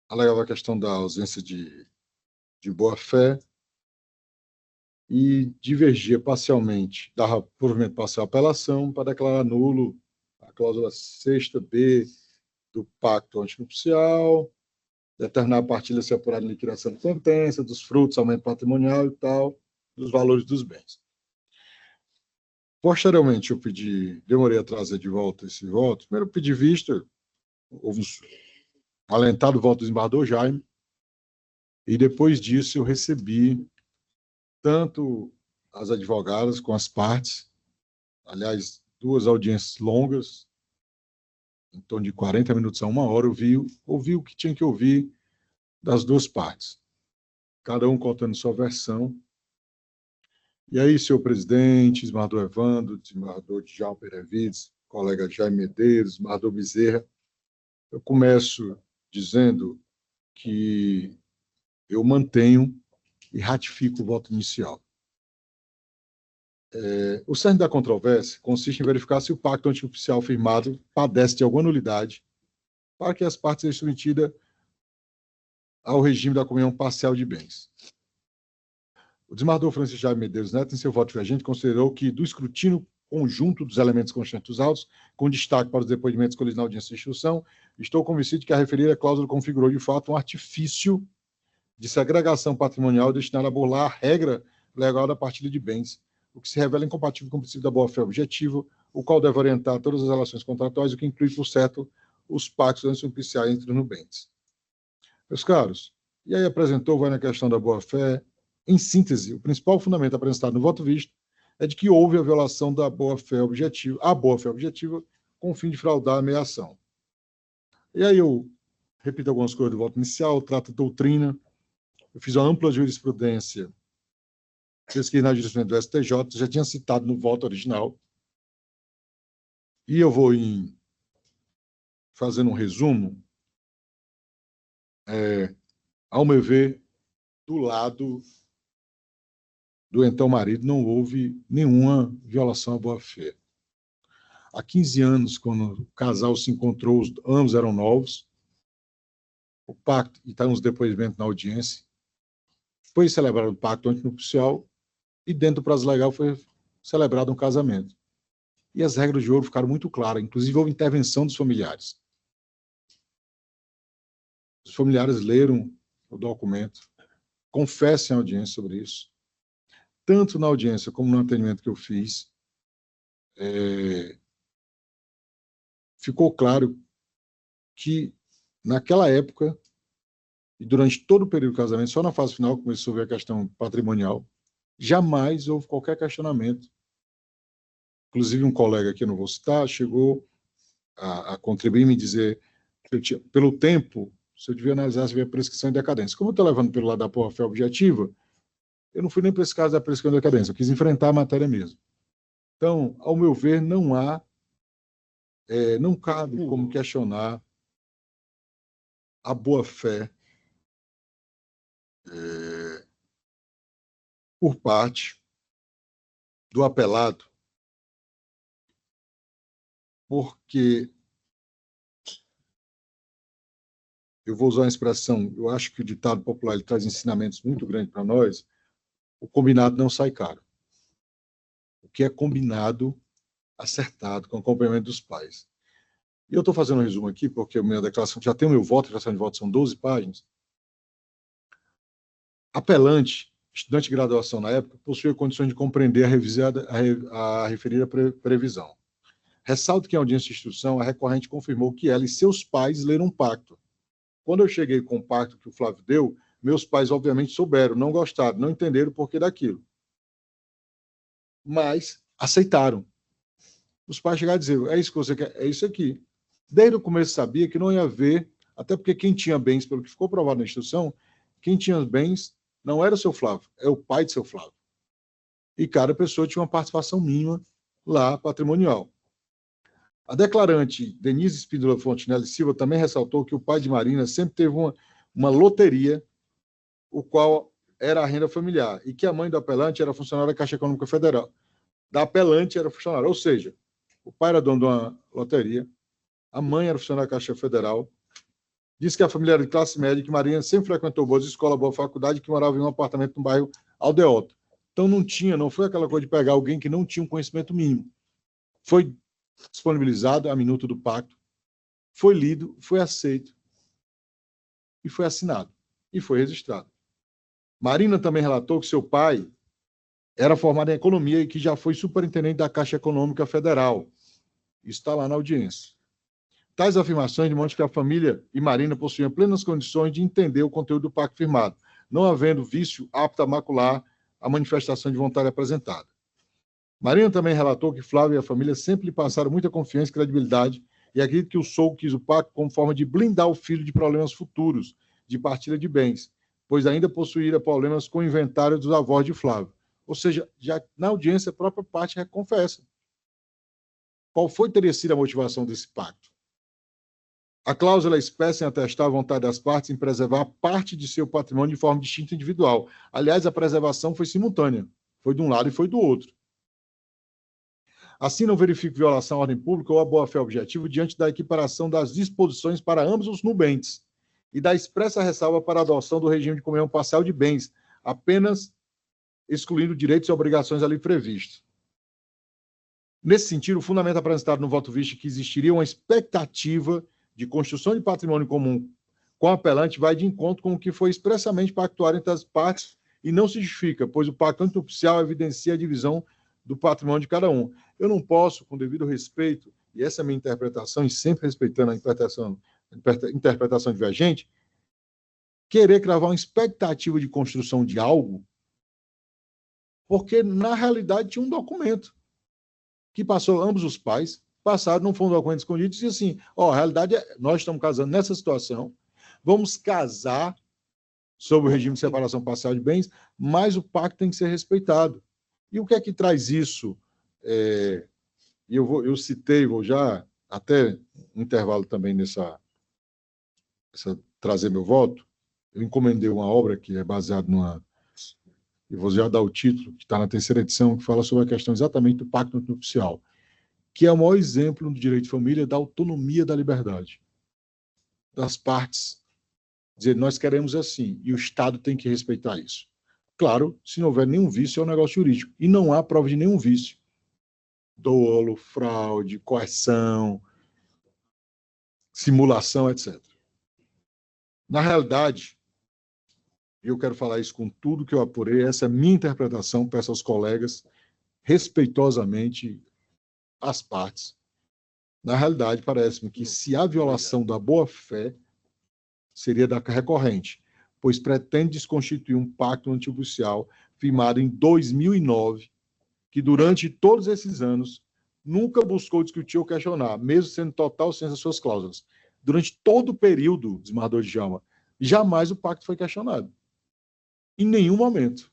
alegava a questão da ausência de boa-fé e divergia parcialmente, dava provimento parcial à apelação para declarar nulo a cláusula 6ª-B do pacto antinupcial, determinar a partilha ser apurada em liquidação de sentença, dos frutos, aumento patrimonial e tal, dos valores dos bens. Posteriormente, eu demorei a trazer de volta esse voto. Primeiro, eu pedi vista, houve um alentado voto do desembargador Jaime, e depois disso eu recebi tanto as advogadas com as partes, aliás, 2 audiências longas, em torno de 40 minutos a 1 hora, ouvi o que tinha que ouvir das 2 partes, cada um contando sua versão. E aí, senhor presidente, desembargador Evandro, desembargador Djalma Benevides, colega Jaime Medeiros, desembargador Bezerra, eu começo dizendo que eu mantenho e ratifico o voto inicial. O cerne da controvérsia consiste em verificar se o pacto antinupcial firmado padece de alguma nulidade para que as partes sejam submetidas ao regime da comunhão parcial de bens. O desembargador Francisco Jaime Medeiros Neto, em seu voto divergente, considerou que, do escrutínio conjunto dos elementos constantes dos autos, com destaque para os depoimentos colhidos na audiência de instrução, estou convencido de que a referida cláusula configurou, de fato, um artifício de segregação patrimonial destinado a burlar a regra legal da partilha de bens, o que se revela incompatível com o princípio da boa-fé objetiva, o qual deve orientar todas as relações contratuais, o que inclui, por certo, os pactos antinupciais entre os nubentes. Meus caros, e aí apresentou, vai na questão da boa-fé. Em síntese, o principal fundamento apresentado no voto visto é de que houve a violação da boa-fé objetiva, com o fim de fraudar a meia-ação. E aí eu repito algumas coisas do voto inicial, trato a doutrina, eu fiz uma ampla jurisprudência, pesquisei na jurisprudência do STJ, já tinha citado no voto original, e eu vou fazendo um resumo, ao meu ver, do lado do então marido, não houve nenhuma violação à boa-fé. Há 15 anos, quando o casal se encontrou, ambos eram novos, o pacto, e está nos depoimentos na audiência, foi celebrado o pacto antinupcial e dentro do prazo legal foi celebrado um casamento. E as regras de ouro ficaram muito claras, inclusive houve intervenção dos familiares. Os familiares leram o documento, confessem a audiência sobre isso. Tanto na audiência como no atendimento que eu fiz, ficou claro que, naquela época, e durante todo o período do casamento, só na fase final começou a ver a questão patrimonial, jamais houve qualquer questionamento. Inclusive, um colega que eu não vou citar chegou a contribuir e me dizer que, pelo tempo, se eu devia analisar se havia prescrição e decadência. Como eu estou levando pelo lado da boa-fé objetiva, eu não fui nem para esse caso da prescrição e decadência, eu quis enfrentar a matéria mesmo. Então, ao meu ver, não há, não cabe como questionar a boa-fé por parte do apelado, porque eu vou usar uma expressão, eu acho que o ditado popular ele traz ensinamentos muito grandes para nós, o combinado não sai caro. O que é combinado, acertado, com o acompanhamento dos pais. E eu estou fazendo um resumo aqui, porque a minha declaração, já tem o meu voto, a declaração de voto são 12 páginas. Apelante, estudante de graduação na época, possuía condições de compreender a referida previsão. Ressalto que em audiência de instrução, a recorrente confirmou que ela e seus pais leram um pacto. Quando eu cheguei com o pacto que o Flávio deu, meus pais, obviamente, souberam, não gostaram, não entenderam o porquê daquilo. Mas aceitaram. Os pais chegaram a dizer, é isso que você quer? É isso aqui. Desde o começo sabia que não ia haver, até porque quem tinha bens, pelo que ficou provado na instrução, quem tinha bens não era o seu Flávio, é o pai de seu Flávio. E cada pessoa tinha uma participação mínima lá patrimonial. A declarante Denise Espíndola Fontinelli Silva também ressaltou que o pai de Marina sempre teve uma loteria, o qual era a renda familiar, e que a mãe do apelante era funcionária da Caixa Econômica Federal. Da apelante era funcionária, ou seja, o pai era dono de uma loteria, a mãe era funcionária da Caixa Federal, disse que a família era de classe média, que Marina sempre frequentou boas escolas, boa faculdade, que morava em um apartamento no bairro Aldeota. Então não foi aquela coisa de pegar alguém que não tinha um conhecimento mínimo. Foi disponibilizado a minuta do pacto, foi lido, foi aceito, e foi assinado, e foi registrado. Marina também relatou que seu pai era formado em economia e que já foi superintendente da Caixa Econômica Federal. Isso está lá na audiência. Tais afirmações demonstram que a família e Marina possuíam plenas condições de entender o conteúdo do pacto firmado, não havendo vício apto a macular a manifestação de vontade apresentada. Marina também relatou que Flávio e a família sempre lhe passaram muita confiança e credibilidade e acredita que o sogro quis o pacto como forma de blindar o filho de problemas futuros de partilha de bens, pois ainda possuía problemas com o inventário dos avós de Flávio. Ou seja, já na audiência a própria parte reconfessa. Qual teria sido a motivação desse pacto? A cláusula expressa em atestar a vontade das partes em preservar parte de seu patrimônio de forma distinta e individual. Aliás, a preservação foi simultânea. Foi de um lado e foi do outro. Assim, não verifico violação à ordem pública ou à boa-fé objetiva diante da equiparação das disposições para ambos os nubentes e da expressa ressalva para a adoção do regime de comunhão parcial de bens, apenas excluindo direitos e obrigações ali previstos. Nesse sentido, o fundamento apresentado no voto visto que existiria uma expectativa de construção de patrimônio comum com o apelante vai de encontro com o que foi expressamente pactuado entre as partes e não se justifica, pois o pacto antinupcial evidencia a divisão do patrimônio de cada um. Eu não posso, com devido respeito, e essa é a minha interpretação, e sempre respeitando a interpretação divergente, querer cravar uma expectativa de construção de algo, porque, na realidade, tinha um documento que passou ambos os pais, passaram, não foi um documento escondido, e disse assim, a realidade é, nós estamos casando nessa situação, vamos casar sob o regime de separação parcial de bens, mas o pacto tem que ser respeitado. E o que é que traz isso? Eu citei, vou já, até um intervalo também trazer meu voto, eu encomendei uma obra que é baseada e vou já dar o título, que está na 3ª edição, que fala sobre a questão exatamente do pacto antinupcial, que é o maior exemplo do direito de família da autonomia da liberdade das partes. Dizer, nós queremos assim, e o Estado tem que respeitar isso. Claro, se não houver nenhum vício, é um negócio jurídico. E não há prova de nenhum vício. Dolo, fraude, coerção, simulação, etc. Na realidade, eu quero falar isso com tudo que eu apurei, essa é a minha interpretação, peço aos colegas, respeitosamente, as partes. Na realidade, parece-me que se há violação da boa-fé, seria da recorrente, pois pretende desconstituir um pacto antinupcial firmado em 2009, que durante todos esses anos nunca buscou discutir ou questionar, mesmo sendo total ciência das suas cláusulas. Durante todo o período, desembargador Djalma, jamais o pacto foi questionado. Em nenhum momento.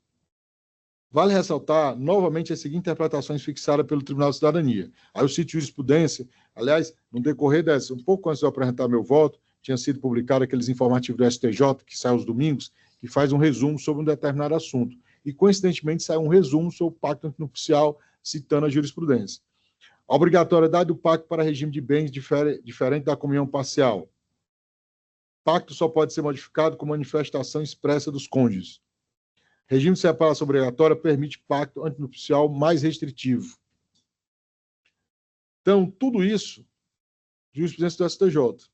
Vale ressaltar, novamente, as seguintes interpretações fixadas pelo Tribunal de Cidadania. Aí eu cito jurisprudência. Aliás, no decorrer dessa, um pouco antes de eu apresentar meu voto, tinha sido publicado aqueles informativos do STJ, que sai aos domingos, que faz um resumo sobre um determinado assunto. E, coincidentemente, sai um resumo sobre o pacto antinupcial, citando a jurisprudência. A obrigatoriedade do pacto para regime de bens diferente da comunhão parcial. Pacto só pode ser modificado com manifestação expressa dos cônjuges. Regime de separação obrigatória permite pacto antinupcial mais restritivo. Então, tudo isso, jurisprudência do STJ.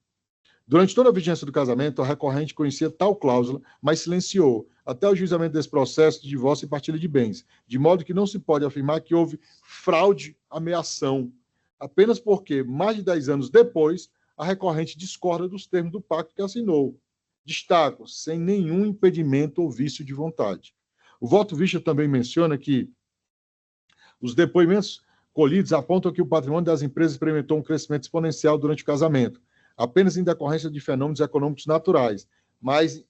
Durante toda a vigência do casamento, a recorrente conhecia tal cláusula, mas silenciou até o juizamento desse processo de divórcio e partilha de bens, de modo que não se pode afirmar que houve fraude, ameação, apenas porque, mais de 10 anos depois, a recorrente discorda dos termos do pacto que assinou. Destaco, sem nenhum impedimento ou vício de vontade. O voto vista também menciona que os depoimentos colhidos apontam que o patrimônio das empresas experimentou um crescimento exponencial durante o casamento, apenas em decorrência de fenômenos econômicos naturais, mas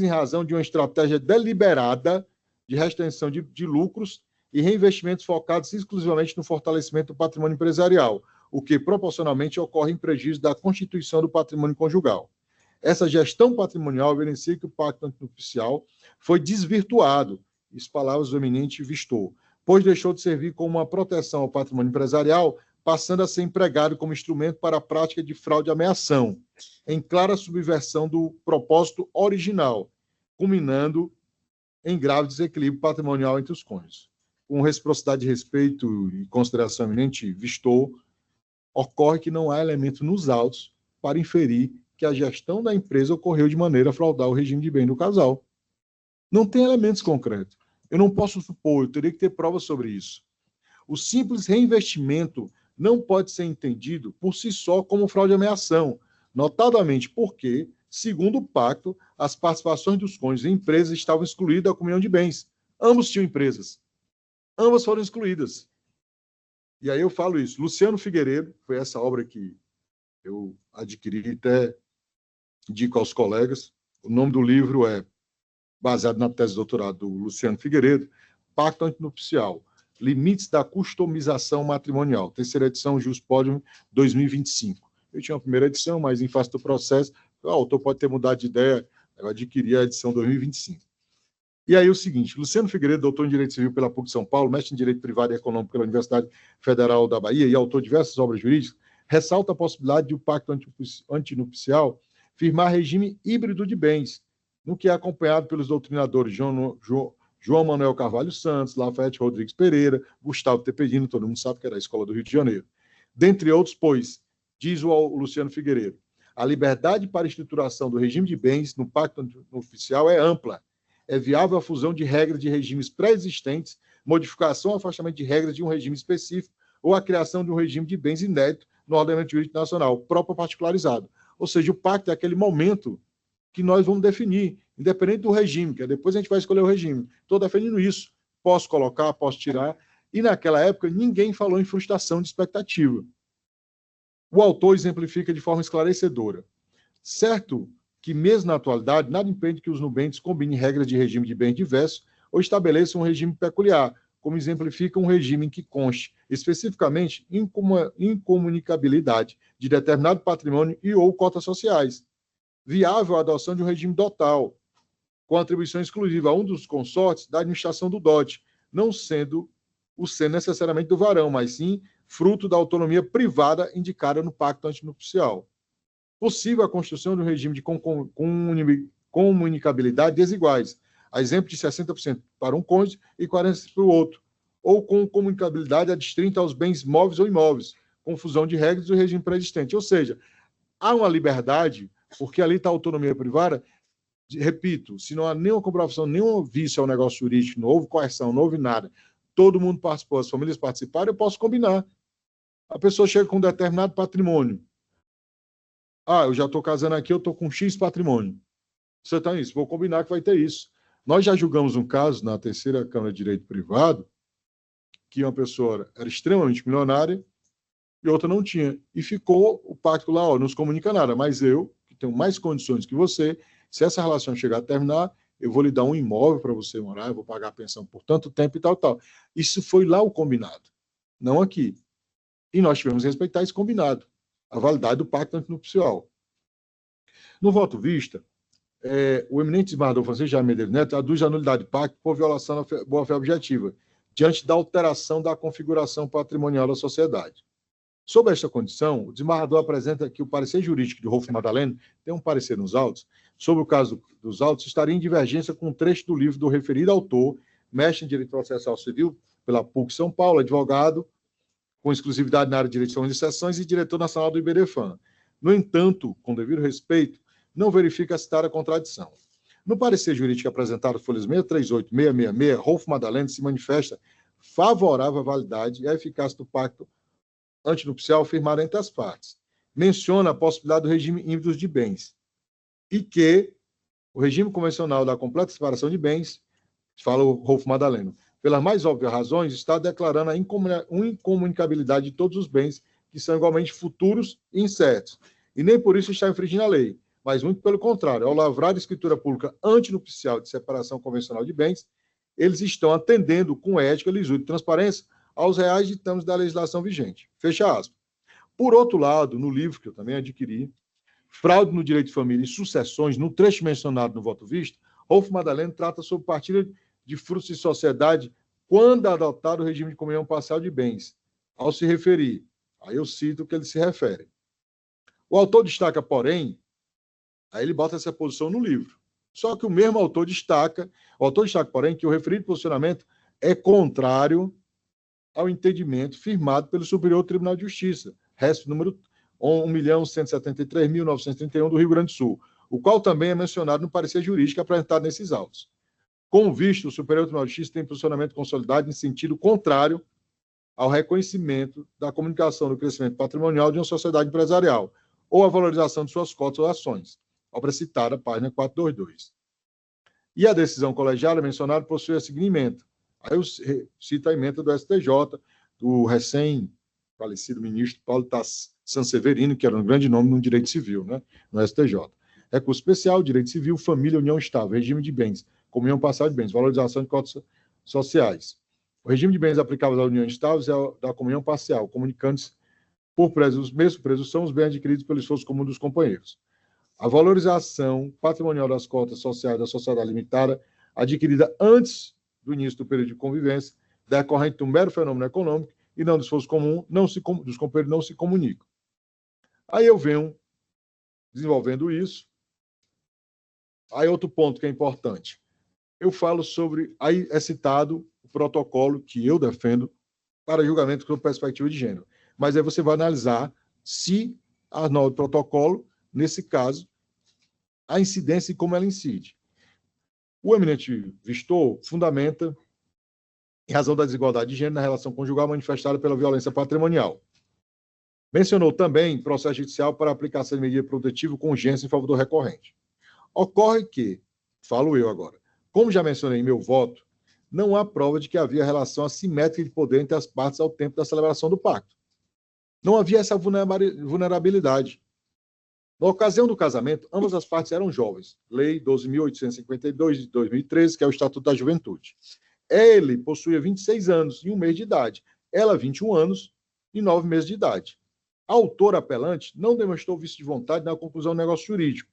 em razão de uma estratégia deliberada de restrição de lucros e reinvestimentos focados exclusivamente no fortalecimento do patrimônio empresarial, o que proporcionalmente ocorre em prejuízo da constituição do patrimônio conjugal. Essa gestão patrimonial evidencia que o pacto antinupcial foi desvirtuado, isso palavras do eminente Vistor, pois deixou de servir como uma proteção ao patrimônio empresarial, passando a ser empregado como instrumento para a prática de fraude e ameação, em clara subversão do propósito original, culminando em grave desequilíbrio patrimonial entre os cônjuges. Com reciprocidade de respeito e consideração eminente Vistor, ocorre que não há elemento nos autos para inferir que a gestão da empresa ocorreu de maneira a fraudar o regime de bem do casal. Não tem elementos concretos. Eu não posso supor, eu teria que ter provas sobre isso. O simples reinvestimento não pode ser entendido por si só como fraude e ameação, notadamente porque, segundo o pacto, as participações dos cônjuges em empresas estavam excluídas da comunhão de bens. Ambos tinham empresas. Ambas foram excluídas. E aí eu falo isso. Luciano Figueiredo, foi essa obra que eu adquiri, até indico aos colegas. O nome do livro é baseado na tese de doutorado do Luciano Figueiredo, Pacto Antinupcial, Limites da Customização Matrimonial, 3ª edição, Jus Podium 2025. Eu tinha a primeira edição, mas em face do processo, o autor pode ter mudado de ideia, eu adquiri a edição 2025. E aí o seguinte, Luciano Figueiredo, doutor em Direito Civil pela PUC de São Paulo, mestre em Direito Privado e Econômico pela Universidade Federal da Bahia e autor de diversas obras jurídicas, ressalta a possibilidade de o Pacto Antinupcial firmar regime híbrido de bens, no que é acompanhado pelos doutrinadores João Manuel Carvalho Santos, Lafayette Rodrigues Pereira, Gustavo Tepedino, todo mundo sabe que era a Escola do Rio de Janeiro. Dentre outros, pois, diz o Luciano Figueiredo, a liberdade para estruturação do regime de bens no Pacto Antinupcial é ampla. É viável a fusão de regras de regimes pré-existentes, modificação ou afastamento de regras de um regime específico ou a criação de um regime de bens inédito no ordenamento jurídico nacional, próprio particularizado. Ou seja, o pacto é aquele momento que nós vamos definir, independente do regime, que depois a gente vai escolher o regime. Estou definindo isso. Posso colocar, posso tirar. E naquela época, ninguém falou em frustração de expectativa. O autor exemplifica de forma esclarecedora. Certo que, mesmo na atualidade, nada impede que os nubentes combinem regras de regime de bens diversos ou estabeleçam um regime peculiar, como exemplifica um regime em que conste, especificamente, incomunicabilidade de determinado patrimônio e ou cotas sociais. Viável a adoção de um regime dotal, com atribuição exclusiva a um dos consortes da administração do dote, não sendo o ser necessariamente do varão, mas sim fruto da autonomia privada indicada no pacto antinupcial. Possível a construção de um regime de comunicabilidade desiguais, a exemplo de 60% para um cônjuge e 40% para o outro, ou com comunicabilidade adstrinta aos bens móveis ou imóveis, confusão de regras do regime pré-existente. Ou seja, há uma liberdade, porque ali está a autonomia privada. Repito, se não há nenhuma comprovação, nenhum vício ao negócio jurídico, não houve coerção, não houve nada, todo mundo participou, as famílias participaram, eu posso combinar. A pessoa chega com um determinado patrimônio. Ah, eu já estou casando aqui, eu estou com X patrimônio. Você está nisso, vou combinar que vai ter isso. Nós já julgamos um caso na terceira Câmara de Direito Privado, que uma pessoa era extremamente milionária e outra não tinha. E ficou o pacto lá, ó, não se comunica nada, mas eu, que tenho mais condições que você, se essa relação chegar a terminar, eu vou lhe dar um imóvel para você morar, eu vou pagar a pensão por tanto tempo e tal, tal. Isso foi lá o combinado, não aqui. E nós tivemos que respeitar esse combinado, a validade do pacto antinupcial. No voto vista, o eminente desembargador Francisco Jaime Medeiros Neto aduz a nulidade do pacto por violação da boa-fé objetiva, diante da alteração da configuração patrimonial da sociedade. Sob esta condição, o desembargador apresenta que o parecer jurídico de Rolf Madaleno tem um parecer nos autos, sobre o caso dos autos, estaria em divergência com um trecho do livro do referido autor, mestre em Direito Processual Civil pela PUC São Paulo, advogado com exclusividade na área de Direito de Sessões e diretor nacional do IBDFAN. No entanto, com devido respeito, não verifica a citada contradição. No parecer jurídico apresentado, folhas 638 e 666, Rolf Madaleno se manifesta favorável à validade e à eficácia do pacto antinupcial firmado entre as partes. Menciona a possibilidade do regime híbrido de bens e que o regime convencional da completa separação de bens, fala o Rolf Madaleno, pelas mais óbvias razões, está declarando a incomunicabilidade de todos os bens que são igualmente futuros e incertos. E nem por isso está infringindo a lei, mas muito pelo contrário, ao lavrar a escritura pública antinupcial de separação convencional de bens, eles estão atendendo com ética, lisura e transparência aos reais ditames da legislação vigente. Fecha aspas. Por outro lado, no livro que eu também adquiri, Fraude no Direito de Família e Sucessões, no trecho mencionado no voto visto, Rolf Madaleno trata sobre partilha de frutos de sociedade quando adotado o regime de comunhão parcial de bens. Ao se referir, aí eu cito o que ele se refere. O autor destaca, porém, aí ele bota essa posição no livro. Só que o mesmo autor destaca, porém, que o referido posicionamento é contrário ao entendimento firmado pelo Superior Tribunal de Justiça, resto número 1.173.931 do Rio Grande do Sul, o qual também é mencionado no parecer jurídico apresentado nesses autos. Com visto, o Superior Tribunal de Justiça tem posicionamento consolidado em sentido contrário ao reconhecimento da comunicação do crescimento patrimonial de uma sociedade empresarial ou a valorização de suas cotas ou ações, obra citada, página 422. E a decisão colegiada mencionada possui a seguinte emenda. Aí eu cito a emenda do STJ, do recém-falecido ministro Paulo Sanseverino, que era um grande nome no direito civil, né, no STJ. Recurso especial, direito civil, família, união estável, regime de bens, comunhão parcial de bens, valorização de cotas sociais. O regime de bens aplicável à união estável é o da comunhão parcial, comunicando-se por mesmo presunção os bens adquiridos pelo esforço comum dos companheiros. A valorização patrimonial das cotas sociais da sociedade limitada, adquirida antes do início do período de convivência, decorrente de um mero fenômeno econômico e não do esforço comum, dos companheiros não se comunicam. Aí eu venho desenvolvendo isso. Aí outro ponto que é importante. Eu falo sobre, aí é citado o protocolo que eu defendo para julgamento com perspectiva de gênero. Mas aí você vai analisar se a norma do protocolo, nesse caso, a incidência e como ela incide. O eminente Vistor fundamenta em razão da desigualdade de gênero na relação conjugal manifestada pela violência patrimonial. Mencionou também processo judicial para aplicação de medida protetiva com urgência em favor do recorrente. Ocorre que, falo eu agora, como já mencionei em meu voto, não há prova de que havia relação assimétrica de poder entre as partes ao tempo da celebração do pacto. Não havia essa vulnerabilidade. Na ocasião do casamento, ambas as partes eram jovens. Lei 12.852 de 2013, que é o Estatuto da Juventude. Ele possuía 26 anos e 1 mês de idade. Ela, 21 anos e 9 meses de idade. A autora apelante não demonstrou vício de vontade na conclusão do negócio jurídico.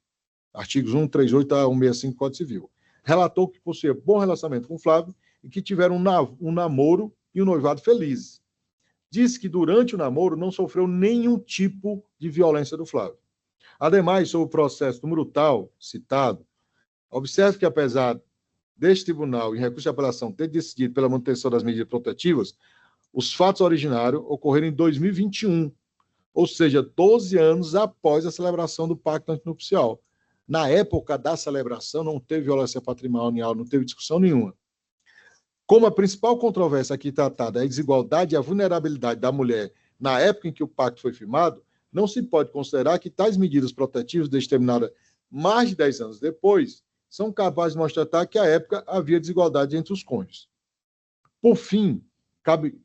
Artigos 138 a 165 do Código Civil. relatou que possuía bom relacionamento com Flávio e que tiveram um namoro e um noivado felizes. Disse que durante o namoro não sofreu nenhum tipo de violência do Flávio. Ademais, sobre o processo número tal, citado, observe que, apesar deste tribunal, em recurso de apelação, ter decidido pela manutenção das medidas protetivas, os fatos originários ocorreram em 2021, ou seja, 12 anos após a celebração do pacto antinupcial. Na época da celebração, não teve violência patrimonial, não teve discussão nenhuma. Como a principal controvérsia aqui tratada é a desigualdade e a vulnerabilidade da mulher na época em que o pacto foi firmado, não se pode considerar que tais medidas protetivas, determinadas mais de 10 anos depois, são capazes de mostrar que, à época, havia desigualdade entre os cônjuges. Por fim, cabe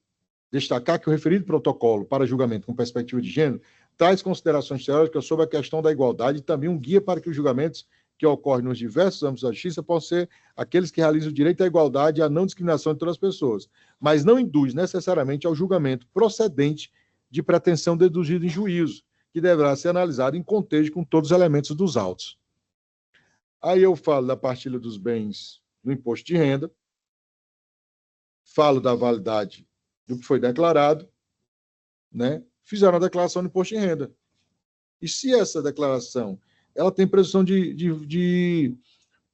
destacar que o referido protocolo para julgamento com perspectiva de gênero traz considerações teóricas sobre a questão da igualdade e também um guia para que os julgamentos que ocorrem nos diversos âmbitos da justiça possam ser aqueles que realizam o direito à igualdade e à não discriminação entre as pessoas, mas não induz necessariamente ao julgamento procedente de pretensão deduzida em juízo, que deverá ser analisado em contexto com todos os elementos dos autos. Aí eu falo da partilha dos bens no imposto de renda, falo da validade do que foi declarado, né? Fizeram a declaração do imposto de renda. E se essa declaração ela tem presunção de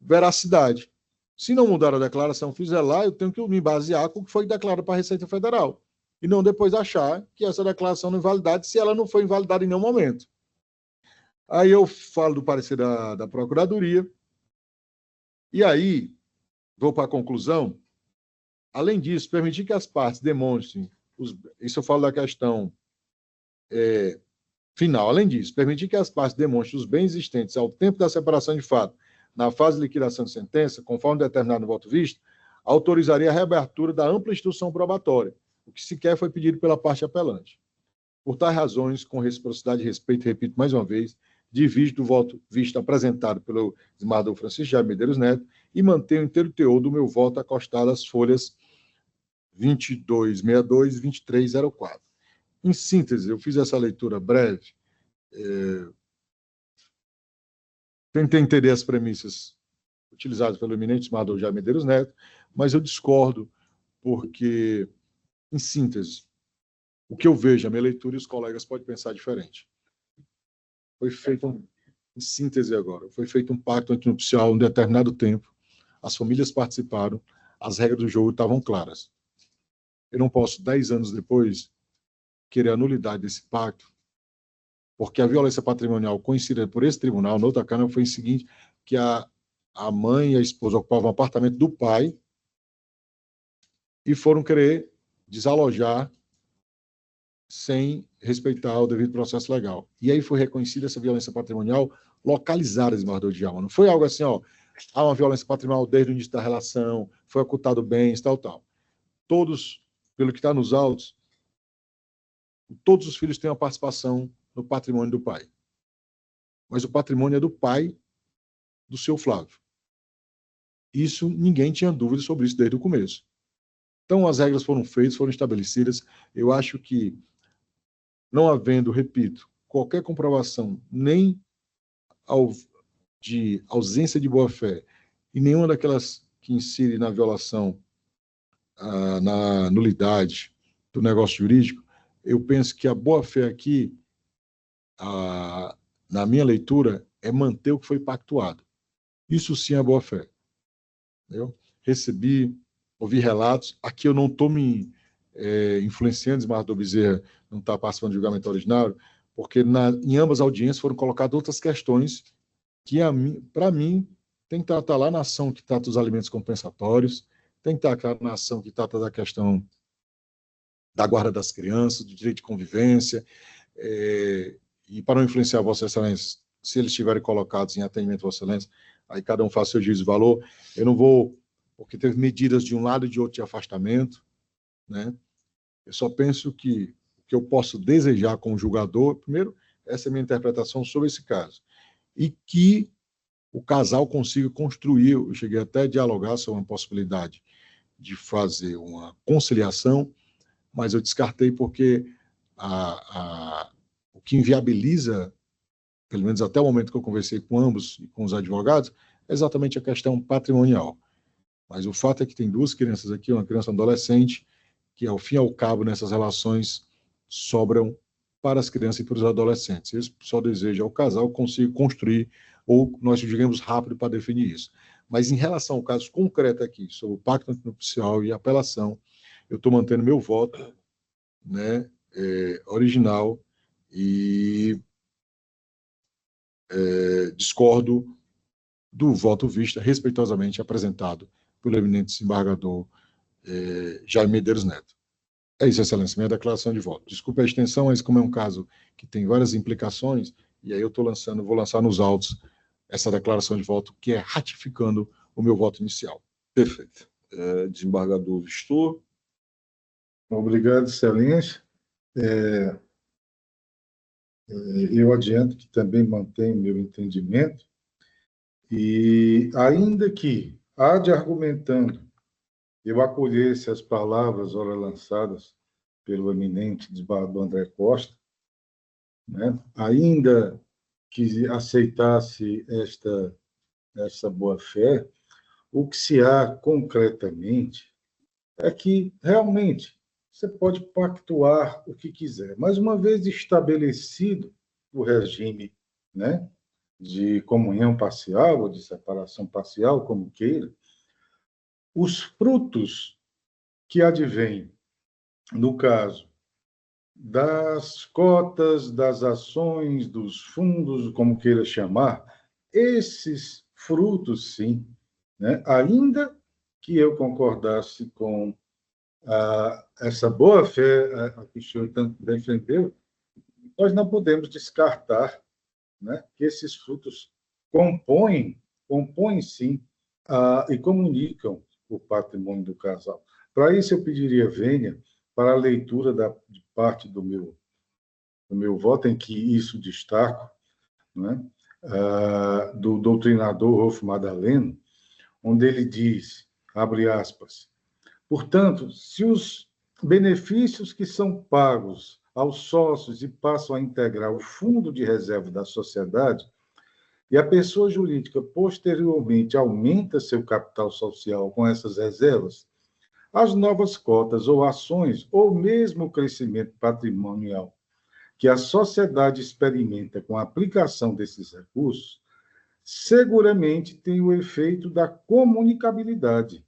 veracidade, se não mudar a declaração, fizer lá, eu tenho que me basear com o que foi declarado para a Receita Federal, e não depois achar que essa declaração não é invalidada se ela não foi invalidada em nenhum momento. Aí eu falo do parecer da Procuradoria, e aí vou para a conclusão. Além disso, permitir que as partes demonstrem, isso eu falo da questão final. Além disso, permitir que as partes demonstrem os bens existentes ao tempo da separação de fato, na fase de liquidação de sentença, conforme determinado no voto visto, autorizaria a reabertura da ampla instrução probatória, o que sequer foi pedido pela parte apelante. Por tais razões, com reciprocidade e respeito, repito mais uma vez, divido do voto visto apresentado pelo desembargador Francisco Jaime Medeiros Neto e mantenho o inteiro teor do meu voto acostado às folhas 2262 e 2304. Em síntese, eu fiz essa leitura breve, tentei entender as premissas utilizadas pelo eminente desembargador Jaime Medeiros Neto, mas eu discordo porque, em síntese, o que eu vejo, a minha leitura e os colegas podem pensar diferente. Foi feito, em síntese agora, foi feito um pacto antinupcial em um determinado tempo, as famílias participaram, as regras do jogo estavam claras. Eu não posso, 10 anos depois, querer a nulidade desse pacto, porque a violência patrimonial conhecida por esse tribunal, na outra Câmara, foi o seguinte, que a mãe e a esposa ocupavam o apartamento do pai e foram querer desalojar sem respeitar o devido processo legal. E aí foi reconhecida essa violência patrimonial localizada, desembargador Djalma. Não foi algo assim, ó, há uma violência patrimonial desde o início da relação, foi ocultado bens, tal. Todos, pelo que está nos autos, todos os filhos têm uma participação no patrimônio do pai. Mas o patrimônio é do pai do seu Flávio. Isso, ninguém tinha dúvida sobre isso desde o começo. Então, as regras foram feitas, foram estabelecidas. Eu acho que, não havendo, repito, qualquer comprovação, nem de ausência de boa-fé, e nenhuma daquelas que incide na violação, na nulidade do negócio jurídico, eu penso que a boa-fé aqui, na minha leitura, é manter o que foi pactuado. Isso sim é boa-fé. Ouvi relatos, aqui eu não estou me influenciando, desembargador Bezerra não está participando do julgamento originário, porque em ambas audiências foram colocadas outras questões que, para mim, tem que estar lá na ação que trata dos alimentos compensatórios, tem que estar na ação que trata da questão da guarda das crianças, do direito de convivência, e para não influenciar Vossa Excelência, se eles estiverem colocados em atendimento Vossa Excelência, aí cada um faz seu juízo de valor, eu não vou, porque teve medidas de um lado e de outro de afastamento, né? Eu só penso que o que eu posso desejar como julgador, primeiro, essa é a minha interpretação sobre esse caso, e que o casal consiga construir, eu cheguei até a dialogar sobre uma possibilidade de fazer uma conciliação, mas eu descartei porque o que inviabiliza, pelo menos até o momento que eu conversei com ambos e com os advogados, exatamente a questão patrimonial. Mas o fato é que tem duas crianças aqui, uma criança e um adolescente, que, ao fim e ao cabo, nessas relações, sobram para as crianças e para os adolescentes. Esse só deseja ao casal conseguir construir, ou nós digamos rápido para definir isso. Mas em relação ao caso concreto aqui, sobre o pacto antinupcial e apelação, eu estou mantendo meu voto, né, original, e discordo do voto vista respeitosamente apresentado pelo eminente desembargador Jaime Medeiros Neto. É isso, Excelência, minha declaração de voto. Desculpe a extensão, mas como é um caso que tem várias implicações, e aí eu vou lançar nos autos essa declaração de voto, que é ratificando o meu voto inicial. Perfeito. Desembargador Vistor. Obrigado, Excelência. Eu adianto que também mantenho meu entendimento, e ainda que, argumentando, eu acolhesse as palavras ora lançadas pelo eminente desembargador André Costa, né? Ainda que aceitasse esta boa-fé, o que se há concretamente é que, realmente, você pode pactuar o que quiser, mas uma vez estabelecido o regime, né, de comunhão parcial ou de separação parcial, como queira, os frutos que advêm, no caso, das cotas, das ações, dos fundos, como queira chamar, esses frutos, sim, né, ainda que eu concordasse com essa boa-fé que o senhor tanto defendeu, nós não podemos descartar, né, que esses frutos compõem sim, e comunicam o patrimônio do casal. Para isso, eu pediria vênia para a leitura de parte do meu voto, em que isso destaco, né, do doutrinador Rolf Madaleno, onde ele diz, abre aspas, portanto, se os benefícios que são pagos aos sócios e passam a integrar o fundo de reserva da sociedade, e a pessoa jurídica posteriormente aumenta seu capital social com essas reservas, as novas cotas ou ações, ou mesmo o crescimento patrimonial que a sociedade experimenta com a aplicação desses recursos, seguramente tem o efeito da comunicabilidade,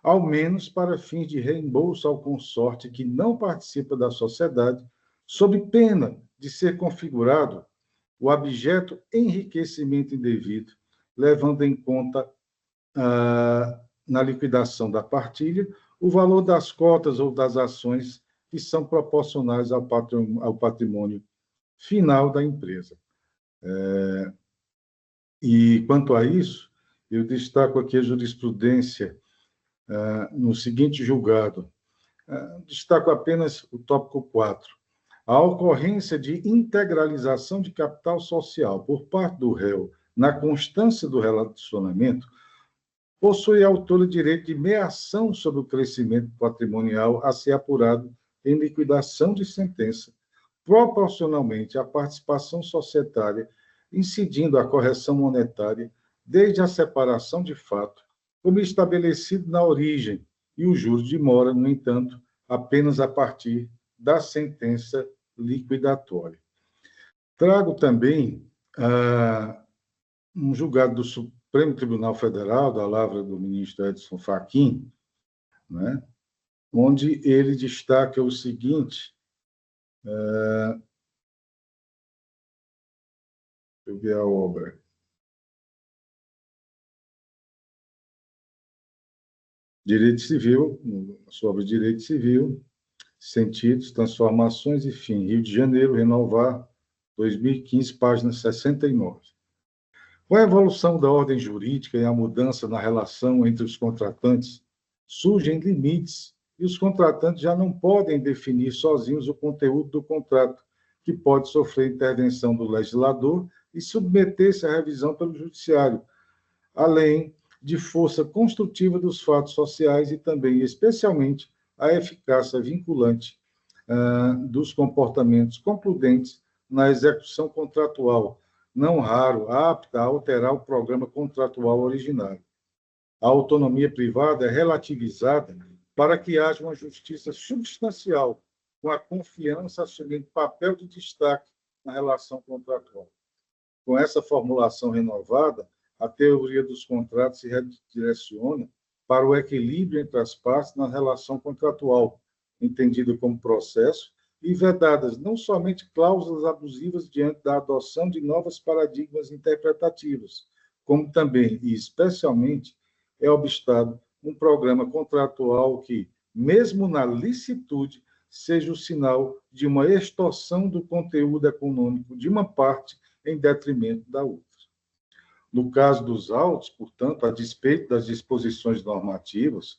ao menos para fins de reembolso ao consorte que não participa da sociedade, sob pena de ser configurado o abjeto enriquecimento indevido, levando em conta, na liquidação da partilha, o valor das cotas ou das ações que são proporcionais ao patrimônio final da empresa. E, quanto a isso, eu destaco aqui a jurisprudência no seguinte julgado. Destaco apenas o tópico 4. A ocorrência de integralização de capital social por parte do réu na constância do relacionamento possui a autora direito de meação sobre o crescimento patrimonial a ser apurado em liquidação de sentença, proporcionalmente à participação societária, incidindo a correção monetária desde a separação de fato, como estabelecido na origem, e o juros de mora, no entanto, apenas a partir da sentença liquidatória. Trago também um julgado do Supremo Tribunal Federal, da lavra do ministro Edson Fachin, né, onde ele destaca o seguinte, deixa eu ver a obra. Direito Civil, sobre Direito Civil, sentidos, transformações e fim. Rio de Janeiro, Renovar, 2015, página 69. Com a evolução da ordem jurídica e a mudança na relação entre os contratantes, surgem limites e os contratantes já não podem definir sozinhos o conteúdo do contrato, que pode sofrer intervenção do legislador e submeter-se à revisão pelo judiciário, além de força construtiva dos fatos sociais e também, especialmente, a eficácia vinculante dos comportamentos concludentes na execução contratual, não raro apta a alterar o programa contratual originário. A autonomia privada é relativizada para que haja uma justiça substancial, com a confiança assumindo papel de destaque na relação contratual. Com essa formulação renovada, a teoria dos contratos se redireciona para o equilíbrio entre as partes na relação contratual, entendida como processo, e vedadas não somente cláusulas abusivas diante da adoção de novos paradigmas interpretativos, como também, e especialmente, é obstado um programa contratual que, mesmo na licitude, seja o sinal de uma extorsão do conteúdo econômico de uma parte em detrimento da outra. No caso dos autos, portanto, a despeito das disposições normativas,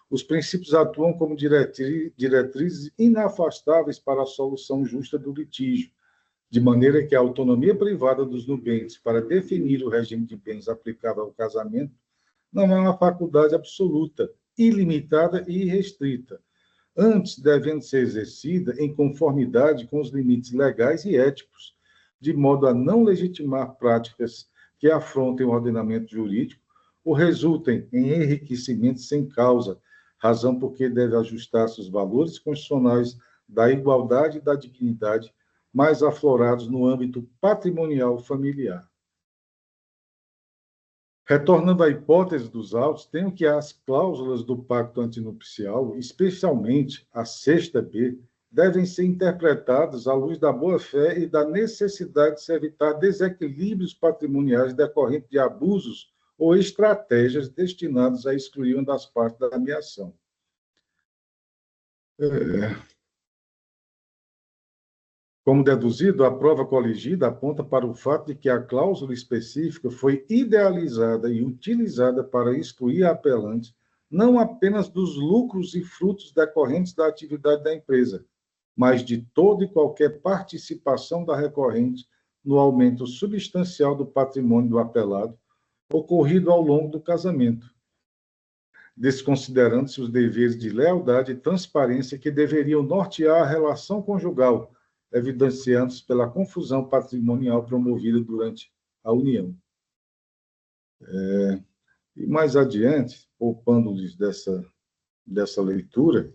os princípios atuam como diretrizes inafastáveis para a solução justa do litígio, de maneira que a autonomia privada dos nubentes para definir o regime de bens aplicável ao casamento não é uma faculdade absoluta, ilimitada e irrestrita, antes devendo ser exercida em conformidade com os limites legais e éticos, de modo a não legitimar práticas que afrontem o ordenamento jurídico ou resultem em enriquecimento sem causa, razão por que deve ajustar-se os valores constitucionais da igualdade e da dignidade mais aflorados no âmbito patrimonial familiar. Retornando à hipótese dos autos, tenho que as cláusulas do pacto antinupcial, especialmente a 6ª-B, devem ser interpretadas à luz da boa-fé e da necessidade de se evitar desequilíbrios patrimoniais decorrentes de abusos ou estratégias destinadas a excluir uma das partes da ameação. Como deduzido, a prova coligida aponta para o fato de que a cláusula específica foi idealizada e utilizada para excluir a apelante não apenas dos lucros e frutos decorrentes da atividade da empresa, mas de toda e qualquer participação da recorrente no aumento substancial do patrimônio do apelado ocorrido ao longo do casamento, desconsiderando-se os deveres de lealdade e transparência que deveriam nortear a relação conjugal, evidenciando-se pela confusão patrimonial promovida durante a união. E mais adiante, poupando-lhes dessa leitura,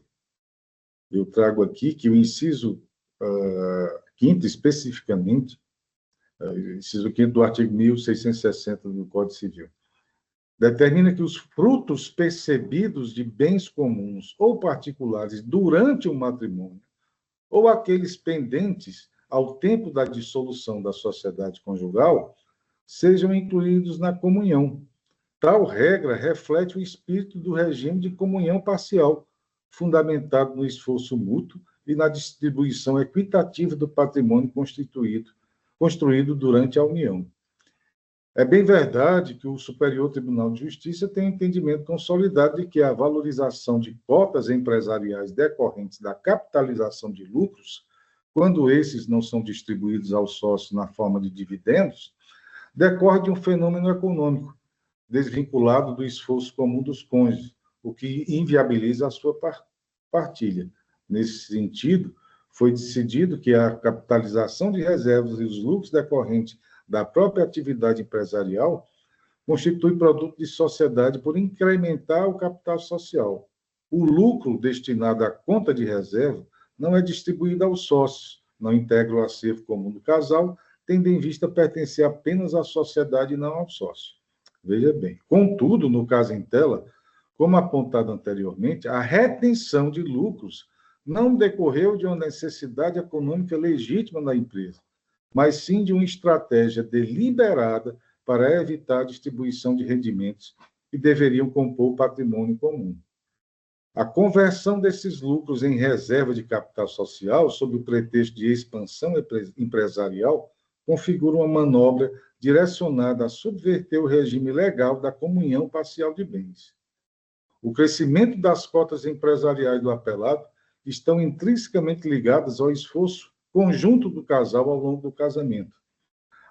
eu trago aqui que o inciso 5º, especificamente, inciso 5º do artigo 1660 do Código Civil, determina que os frutos percebidos de bens comuns ou particulares durante o matrimônio, ou aqueles pendentes ao tempo da dissolução da sociedade conjugal, sejam incluídos na comunhão. Tal regra reflete o espírito do regime de comunhão parcial, fundamentado no esforço mútuo e na distribuição equitativa do patrimônio construído durante a união. É bem verdade que o Superior Tribunal de Justiça tem entendimento consolidado de que a valorização de cotas empresariais decorrentes da capitalização de lucros, quando esses não são distribuídos aos sócios na forma de dividendos, decorre de um fenômeno econômico, desvinculado do esforço comum dos cônjuges, o que inviabiliza a sua partilha. Nesse sentido, foi decidido que a capitalização de reservas e os lucros decorrentes da própria atividade empresarial constitui produto de sociedade por incrementar o capital social. O lucro destinado à conta de reserva não é distribuído aos sócios, não integra o acervo comum do casal, tendo em vista pertencer apenas à sociedade e não ao sócio. Veja bem. Contudo, no caso em tela, como apontado anteriormente, a retenção de lucros não decorreu de uma necessidade econômica legítima da empresa, mas sim de uma estratégia deliberada para evitar a distribuição de rendimentos que deveriam compor o patrimônio comum. A conversão desses lucros em reserva de capital social, sob o pretexto de expansão empresarial, configura uma manobra direcionada a subverter o regime legal da comunhão parcial de bens. O crescimento das cotas empresariais do apelado estão intrinsecamente ligadas ao esforço conjunto do casal ao longo do casamento.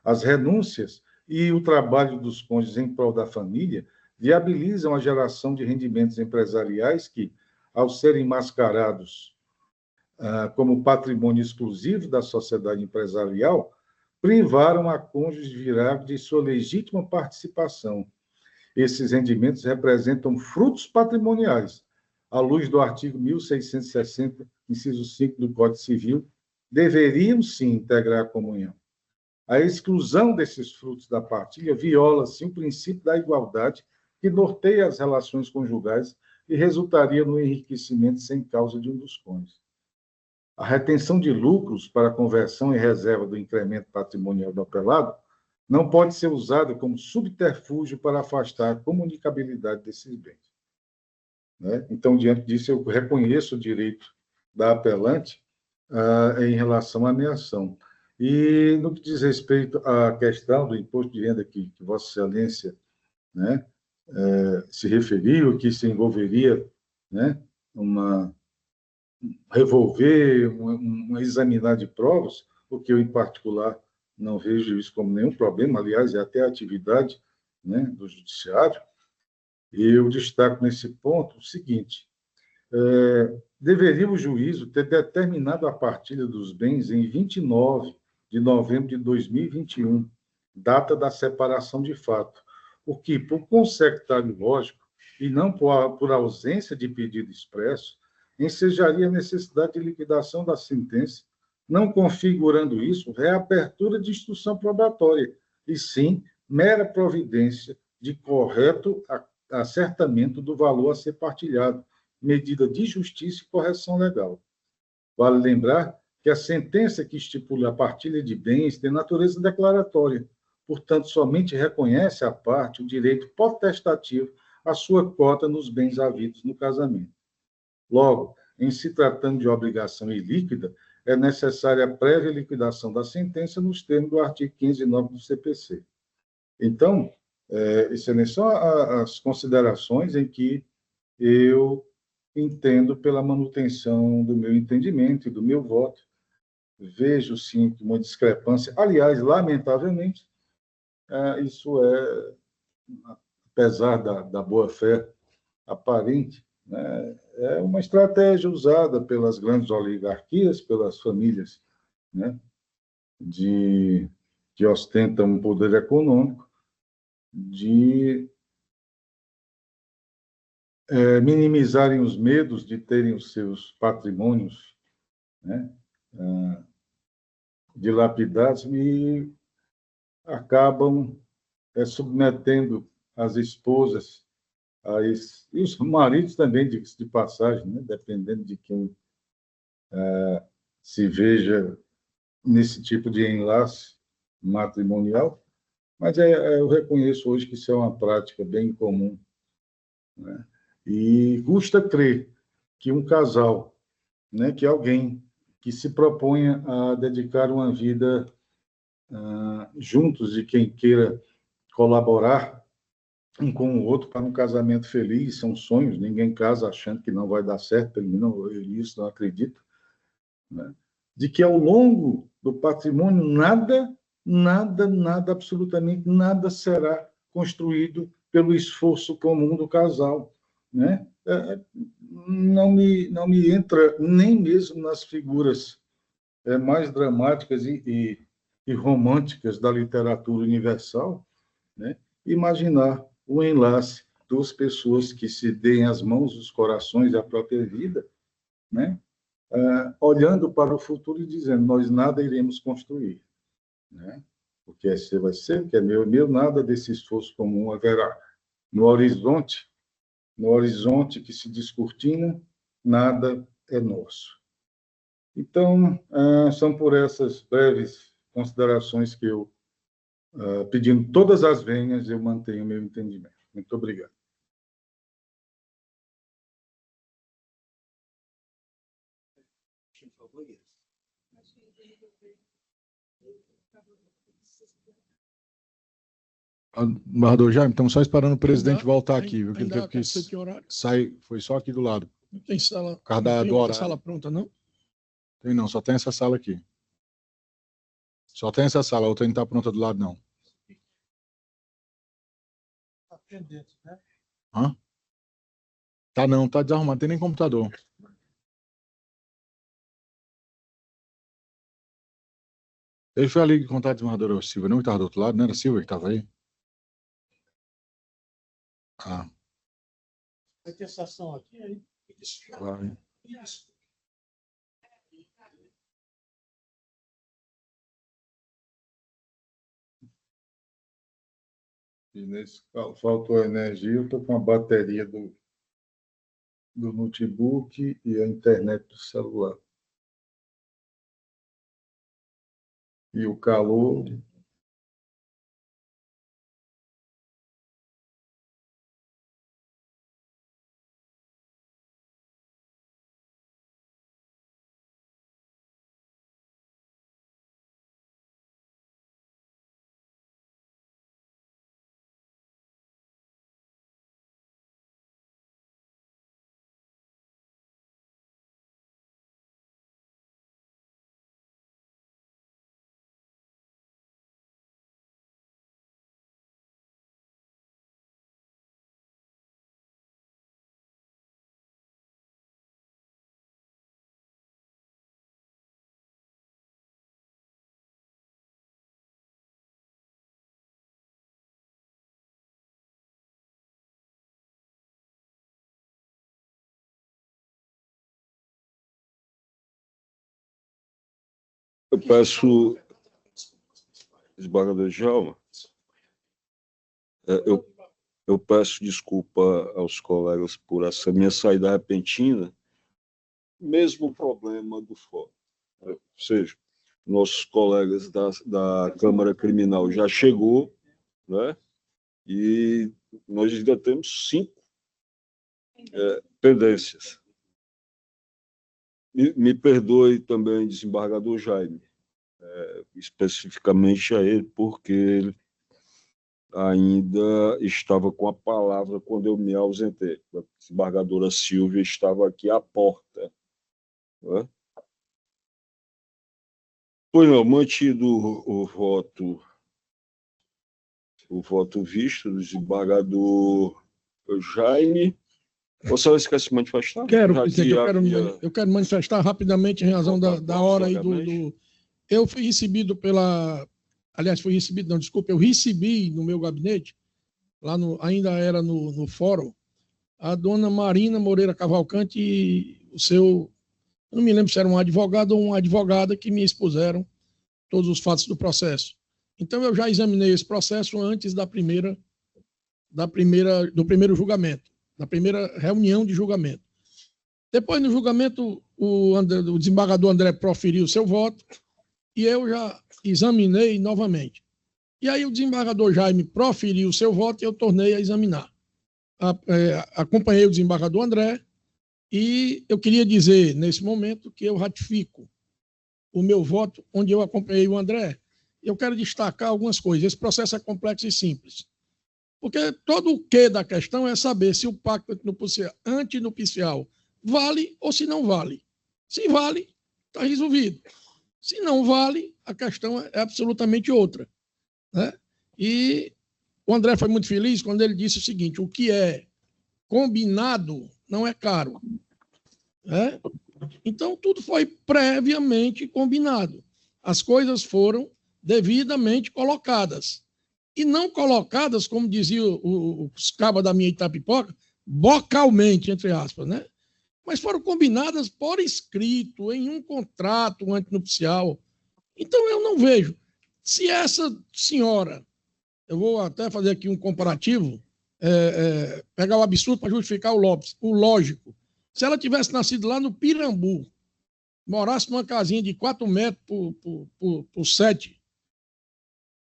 As renúncias e o trabalho dos cônjuges em prol da família viabilizam a geração de rendimentos empresariais que, ao serem mascarados como patrimônio exclusivo da sociedade empresarial, privaram a cônjuge virável de sua legítima participação. Esses rendimentos representam frutos patrimoniais, à luz do artigo 1660, inciso 5 do Código Civil, deveriam sim integrar a comunhão. A exclusão desses frutos da partilha viola, sim, o princípio da igualdade que norteia as relações conjugais e resultaria no enriquecimento sem causa de um dos cônjuges. A retenção de lucros para conversão e reserva do incremento patrimonial do apelado não pode ser usada como subterfúgio para afastar a comunicabilidade desses bens. Né? Então, diante disso, eu reconheço o direito da apelante em relação à meação. E, no que diz respeito à questão do imposto de renda que Vossa Excelência, né, se referiu, que se envolveria, né, revolver, examinar de provas, o que eu, em particular, não vejo isso como nenhum problema, aliás, é até a atividade, né, do judiciário. E eu destaco nesse ponto o seguinte: deveria o juízo ter determinado a partilha dos bens em 29 de novembro de 2021, data da separação de fato, o que, por consecutário lógico, e não por ausência de pedido expresso, ensejaria a necessidade de liquidação da sentença, não configurando isso reapertura de instrução probatória, e sim mera providência de correto acertamento do valor a ser partilhado, medida de justiça e correção legal. Vale lembrar que a sentença que estipula a partilha de bens tem natureza declaratória, portanto, somente reconhece à parte o direito potestativo à sua cota nos bens havidos no casamento. Logo, em se tratando de obrigação ilíquida, é necessária a prévia liquidação da sentença nos termos do artigo 15.9 do CPC. Então, excelência, são as considerações em que eu entendo pela manutenção do meu entendimento e do meu voto. Vejo, sim, uma discrepância. Aliás, lamentavelmente, isso apesar da boa-fé aparente, né, é uma estratégia usada pelas grandes oligarquias, pelas famílias, né, que ostentam um poder econômico, de minimizarem os medos de terem os seus patrimônios, né, dilapidados, e acabam submetendo as esposas e os maridos também, de passagem, né, dependendo de quem se veja nesse tipo de enlace matrimonial. Mas eu reconheço hoje que isso é uma prática bem comum, né? E custa crer que um casal, né, que alguém que se proponha a dedicar uma vida juntos, de quem queira colaborar um com o outro para um casamento feliz, são sonhos, ninguém casa achando que não vai dar certo, pelo menos isso não acredito, né? De que ao longo do patrimônio nada, absolutamente nada será construído pelo esforço comum do casal, né? Não me entra nem mesmo nas figuras mais dramáticas e românticas da literatura universal, né, imaginar o enlace duas pessoas que se deem as mãos, os corações e a própria vida, né, olhando para o futuro e dizendo: nós nada iremos construir, né? O que é seu vai ser, o que é meu, nada desse esforço comum haverá. No horizonte que se descortina, nada é nosso. Então, são por essas breves considerações que eu, pedindo todas as venhas, eu mantenho o meu entendimento. Muito obrigado. Embargador Jaime, estamos só esperando o presidente voltar aqui, viu? Que ele teve que sair, foi só aqui do lado. Não tem sala, sala pronta, não? Tem não, só tem essa sala aqui. Só tem essa sala, a outra não está pronta do lado, não. Está pendente, né? Tá não, tá desarrumado, não tem nem computador. Ele foi ali contar a desembargadora Silva, não que estava do outro lado, não era Silva que estava aí? Ah. Vai ter sessão aqui, aí. Vai. E nesse faltou energia, eu estou com a bateria do notebook e a internet do celular. E o calor. Eu peço, desembargador Djalma, eu peço desculpa aos colegas por essa minha saída repentina, mesmo problema do fórum. Ou seja, nossos colegas da Câmara Criminal já chegou, né? E nós ainda temos 5 pendências. Me perdoe também, desembargador Jaime, especificamente a ele, porque ele ainda estava com a palavra quando eu me ausentei. A desembargadora Silvia estava aqui à porta. Né? Pois não, mantido o voto visto do desembargador Jaime. Você vai esquecer de manifestar? Quero, presidente, eu quero manifestar rapidamente em razão da hora aí do... Eu fui recebido Aliás, fui recebido, não, desculpa, eu recebi no meu gabinete, ainda era no fórum, a dona Marina Moreira Cavalcante e o seu... Eu não me lembro se era um advogado ou uma advogada que me expuseram todos os fatos do processo. Então, eu já examinei esse processo antes do primeiro julgamento, da primeira reunião de julgamento. Depois, no julgamento, o desembargador André proferiu o seu voto e eu já examinei novamente. E aí o desembargador Jaime proferiu o seu voto e eu tornei a examinar. Acompanhei o desembargador André e eu queria dizer, nesse momento, que eu ratifico o meu voto, onde eu acompanhei o André. Eu quero destacar algumas coisas. Esse processo é complexo e simples. Porque todo o quê da questão é saber se o pacto antinupcial vale ou se não vale. Se vale, está resolvido. Se não vale, a questão é absolutamente outra. Né? E o André foi muito feliz quando ele disse o seguinte: o que é combinado não é caro. Né? Então, tudo foi previamente combinado. As coisas foram devidamente colocadas. E não colocadas, como dizia os cabas da minha Itapipoca, bocalmente, entre aspas, né? Mas foram combinadas por escrito, em um contrato antinupcial. Então, eu não vejo. Se essa senhora, eu vou até fazer aqui um comparativo, pegar o absurdo para justificar o lógico. Se ela tivesse nascido lá no Pirambu, morasse numa casinha de 4 metros por 7,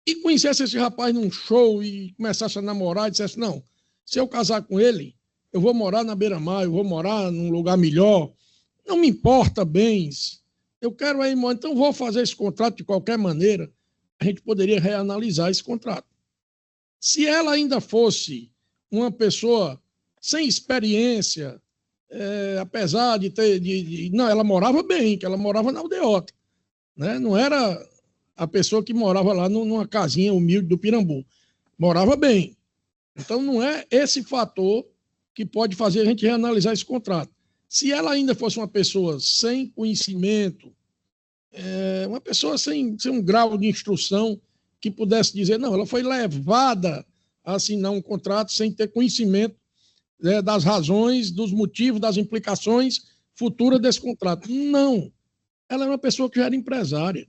e conhecesse esse rapaz num show e começasse a namorar e dissesse, não, se eu casar com ele, eu vou morar na beira-mar, eu vou morar num lugar melhor, não me importa bens, eu quero aí, então vou fazer esse contrato de qualquer maneira, a gente poderia reanalisar esse contrato. Se ela ainda fosse uma pessoa sem experiência, apesar de ter... não, ela morava bem, que ela morava na aldeota, né? Não era a pessoa que morava lá numa casinha humilde do Pirambu. Morava bem. Então, não é esse fator que pode fazer a gente reanalisar esse contrato. Se ela ainda fosse uma pessoa sem conhecimento, uma pessoa sem um grau de instrução que pudesse dizer, não, ela foi levada a assinar um contrato sem ter conhecimento, né, das razões, dos motivos, das implicações futuras desse contrato. Não. Ela era uma pessoa que já era empresária.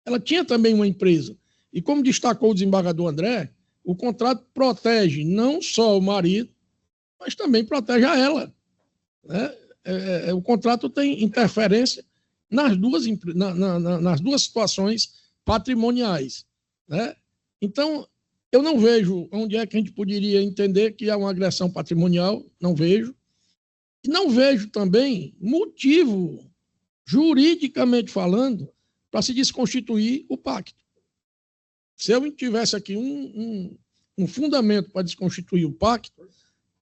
Ela tinha também uma empresa. E como destacou o desembargador André, o contrato protege não só o marido, mas também protege a ela, né? O contrato tem interferência nas duas situações patrimoniais, né? Então, eu não vejo onde é que a gente poderia entender que há uma agressão patrimonial, não vejo. E não vejo também motivo, juridicamente falando, para se desconstituir o pacto. Se eu tivesse aqui um fundamento para desconstituir o pacto,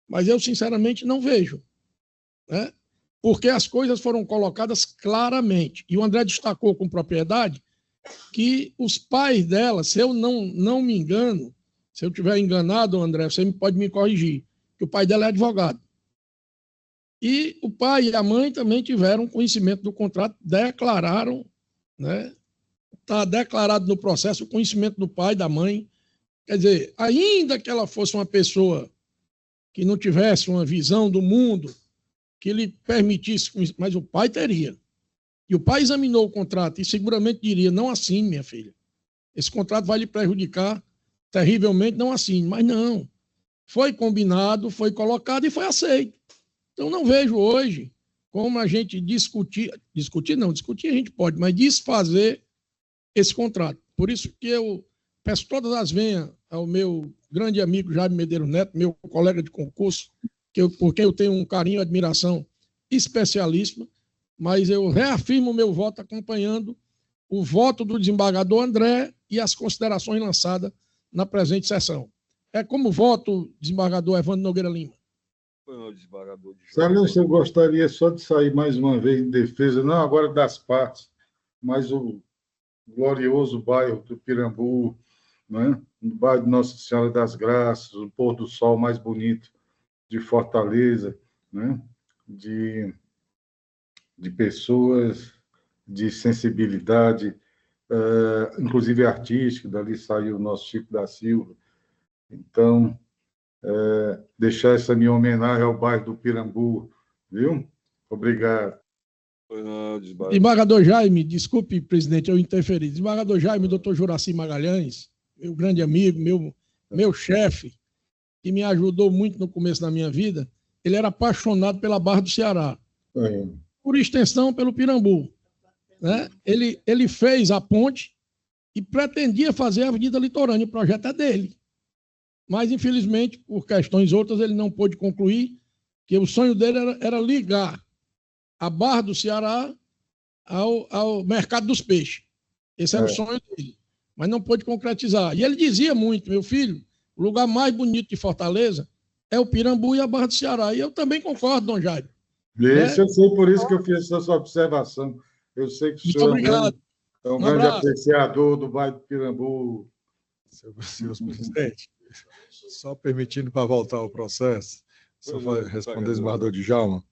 mas eu, sinceramente, não vejo, né? Porque as coisas foram colocadas claramente. E o André destacou com propriedade que os pais dela, se eu não me engano, se eu estiver enganado, André, você pode me corrigir, que o pai dela é advogado. E o pai e a mãe também tiveram conhecimento do contrato, declararam, né? Está declarado no processo o conhecimento do pai e da mãe. Quer dizer, ainda que ela fosse uma pessoa que não tivesse uma visão do mundo que lhe permitisse, mas o pai teria. E o pai examinou o contrato e seguramente diria, não assine, minha filha. Esse contrato vai lhe prejudicar terrivelmente, não assine. Mas não. Foi combinado, foi colocado e foi aceito. Então, não vejo hoje como a gente discutir a gente pode, mas desfazer esse contrato. Por isso que eu peço todas as venhas ao meu grande amigo Jaime Medeiros Neto, meu colega de concurso, por quem eu tenho um carinho e admiração especialíssima, mas eu reafirmo o meu voto acompanhando o voto do desembargador André e as considerações lançadas na presente sessão. É como voto, desembargador Evandro Nogueira Lima. Excelência, eu gostaria só de sair mais uma vez em defesa, não agora das partes, mas o glorioso bairro do Pirambu, né? O bairro de Nossa Senhora das Graças, o pôr do sol mais bonito de Fortaleza, né? de pessoas de sensibilidade, inclusive artística, dali saiu o nosso Chico da Silva. Então, deixar essa minha homenagem ao bairro do Pirambu, viu? Obrigado. Desembargador Jaime, desculpe, presidente, eu interferi. Desembargador Jaime, doutor Juraci Magalhães, meu grande amigo, meu chefe, que me ajudou muito no começo da minha vida, ele era apaixonado pela Barra do Ceará. Por extensão, pelo Pirambu. Né? Ele fez a ponte e pretendia fazer a Avenida Litorânea, o projeto é dele. Mas, infelizmente, por questões outras, ele não pôde concluir, que o sonho dele era ligar a Barra do Ceará ao mercado dos peixes. Esse era o sonho dele, mas não pôde concretizar. E ele dizia muito, meu filho, o lugar mais bonito de Fortaleza é o Pirambu e a Barra do Ceará. E eu também concordo, Dom Jaime. Esse eu sei, por isso que eu fiz essa observação. Eu sei que o senhor é um grande apreciador do bairro do Pirambu. Senhor presidente, só permitindo para voltar ao processo, só responder o desembargador Djalma.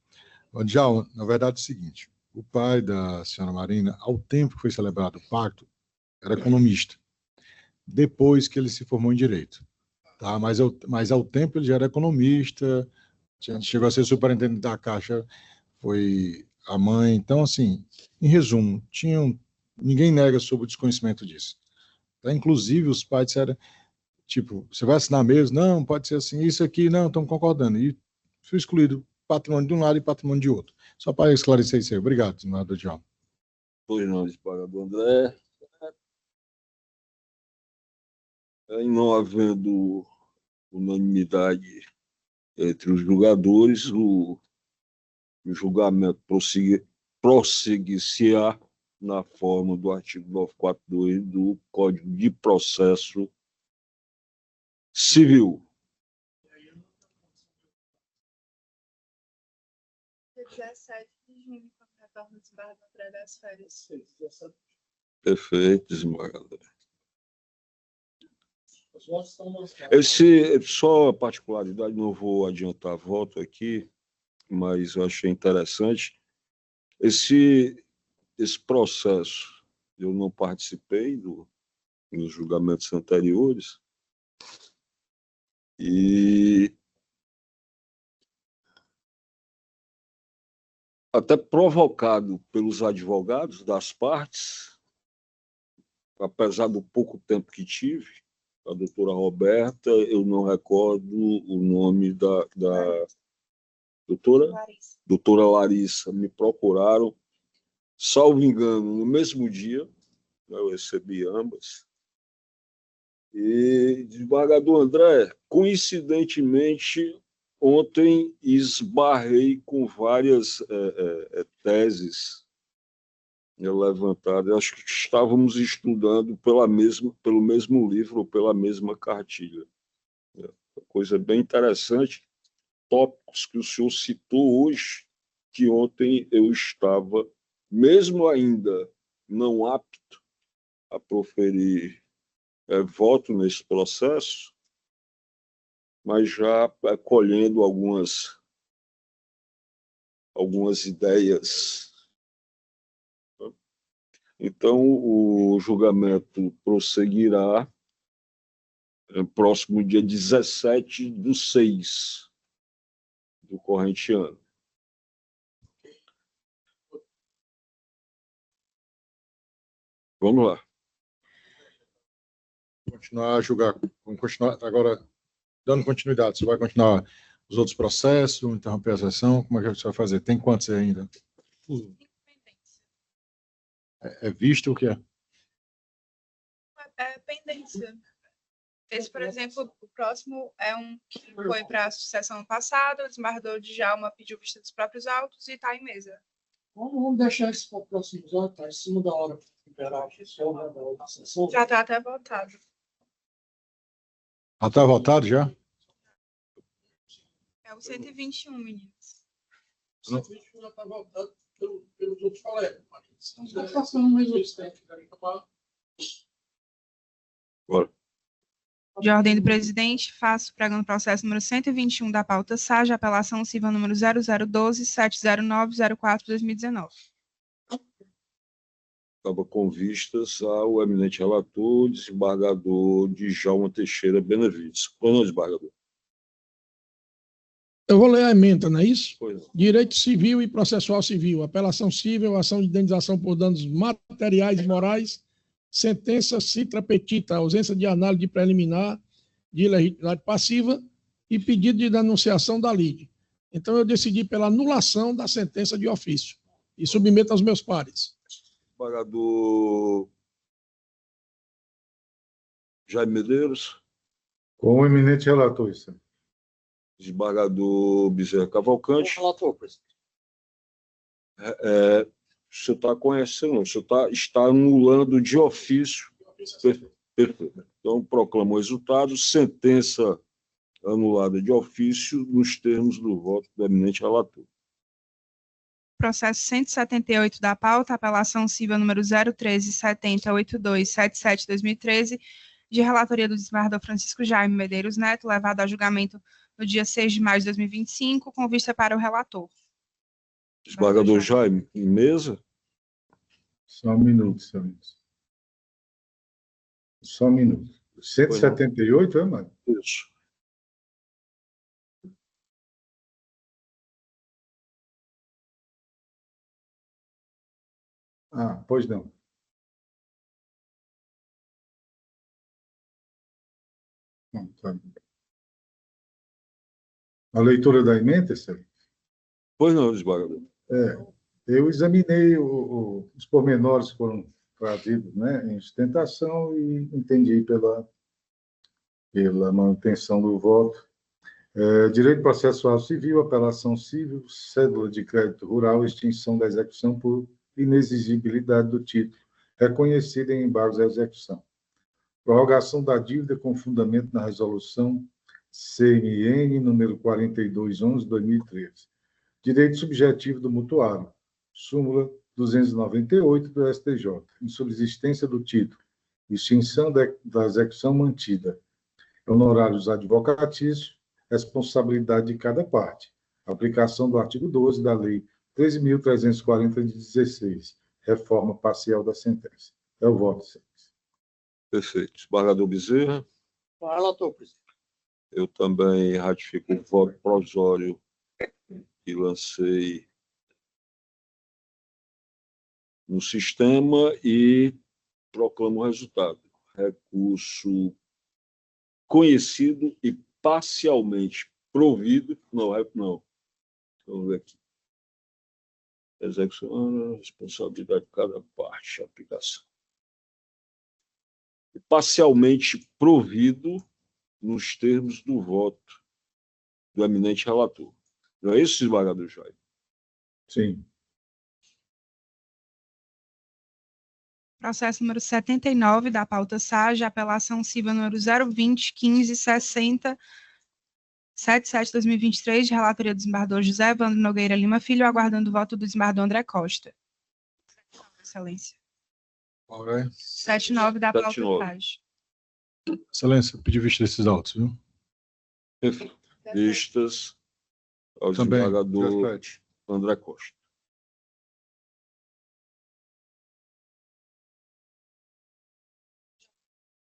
Djalma, na verdade é o seguinte, o pai da senhora Marina, ao tempo que foi celebrado o pacto, era economista, depois que ele se formou em Direito. Tá? Mas ao tempo ele já era economista, chegou a ser superintendente da Caixa, foi a mãe. Então, assim, em resumo, ninguém nega sobre o desconhecimento disso. Tá? Inclusive, os pais disseram, tipo, você vai assinar mesmo? Não, pode ser assim, isso aqui, não, estamos concordando. E foi excluído patrimônio de um lado e patrimônio de outro. Só para esclarecer isso aí. Obrigado, senador Djalma. Pois não, desembargador André. Em não havendo unanimidade entre os julgadores, o julgamento prosseguir-se-á na forma do artigo 942 do Código de Processo Civil. 17 de junho, quando retorna o desembargador André das férias. Perfeito, desembargador. Só a particularidade, não vou adiantar voto aqui, mas eu achei interessante. Esse processo eu não participei nos julgamentos anteriores, e até provocado pelos advogados das partes, apesar do pouco tempo que tive, a doutora Roberta, eu não recordo o nome da doutora Larissa, me procuraram, salvo engano, no mesmo dia, eu recebi ambas, e desembargador André, coincidentemente, ontem esbarrei com várias teses levantadas. Acho que estávamos estudando pelo mesmo livro ou pela mesma cartilha. Coisa bem interessante. Tópicos que o senhor citou hoje, que ontem eu estava, mesmo ainda não apto a proferir voto nesse processo, mas já colhendo algumas ideias. Então, o julgamento prosseguirá no próximo dia 17/6 do corrente ano. Vamos lá. Continuar a julgar. Vamos continuar agora dando continuidade. Você vai continuar os outros processos, interromper a sessão? Como é que você vai fazer? Tem quantos ainda? É visto o que é? É pendência. Esse, por exemplo, o próximo é um que foi para a sessão passada, o desembargador Djalma pediu vista dos próprios autos e está em mesa. Vamos deixar isso para o próximo já, está em cima da hora para liberar aqui só da outra sessão. Já está até votado. Já está votado já? É o 121, meninos. O 121 já está votado pelos outros colegas. Está passando mais outros tempos. Bora. De ordem do presidente, faço pregando processo número 121 da pauta SAG, apelação civil número 0012-70904-2019. Estava com vistas ao eminente relator, desembargador Djalma Teixeira Benavides. Pois não, desembargador? Eu vou ler a ementa, não é isso? Pois. Direito civil e processual civil, apelação civil, ação de indenização por danos materiais e morais, sentença citra petita, ausência de análise de preliminar de ilegitimidade passiva e pedido de denunciação da lide. Então, eu decidi pela anulação da sentença de ofício e submeto aos meus pares. Desembargador Jaime Medeiros. Com o eminente relator, isso. Desembargador Bezerra Cavalcante. Relator, presidente. O senhor está conhecendo, o senhor está anulando de ofício. Perfeito. Então, proclamo o resultado, sentença anulada de ofício nos termos do voto do eminente relator. Processo 178 da pauta, apelação civil número 013708277-2013, de relatoria do desembargador Francisco Jaime Medeiros Neto, levado a julgamento no dia 6 de maio de 2025, com vista para o relator. Desembargador Jaime, em mesa? Só um minuto, senhores. Só um minuto. 178, é, mano? Isso. Ah, pois não. Não, tá. A leitura da ementa, senhor? Pois não, desembargador. Eu examinei os pormenores que foram trazidos, né, em sustentação e entendi pela manutenção do voto. Direito processual civil, apelação civil, cédula de crédito rural, extinção da execução por inexigibilidade do título, reconhecida em embargos à execução. Prorrogação da dívida com fundamento na resolução CMN número 4211/2013. Direito subjetivo do mutuário, súmula 298 do STJ, em subsistência do título, extinção da execução mantida, honorários advocatícios, responsabilidade de cada parte, aplicação do artigo 12 da Lei 13.340 de 16, reforma parcial da sentença. É o voto, Excelência. Perfeito. Desembargador Bezerra. Relator, presidente. Eu também ratifico o voto provisório que lancei no sistema e proclamo o resultado. Recurso conhecido e parcialmente provido. Não. Vamos ver aqui. Execução, responsabilidade de cada parte, aplicação. E parcialmente provido nos termos do voto do eminente relator. Não é isso, desembargador Jair? Sim. Processo número 79 da pauta SAG, apelação civil número 0201560 77/2023, de relatoria do desembargador José Evandro Nogueira Lima Filho, aguardando o voto do desembargador André Costa. Excelência. Qual é? 79 da pauta 79. SAG. Excelência, pedi vista desses autos, viu? Vistas ao Também, desembargador repete. André Costa.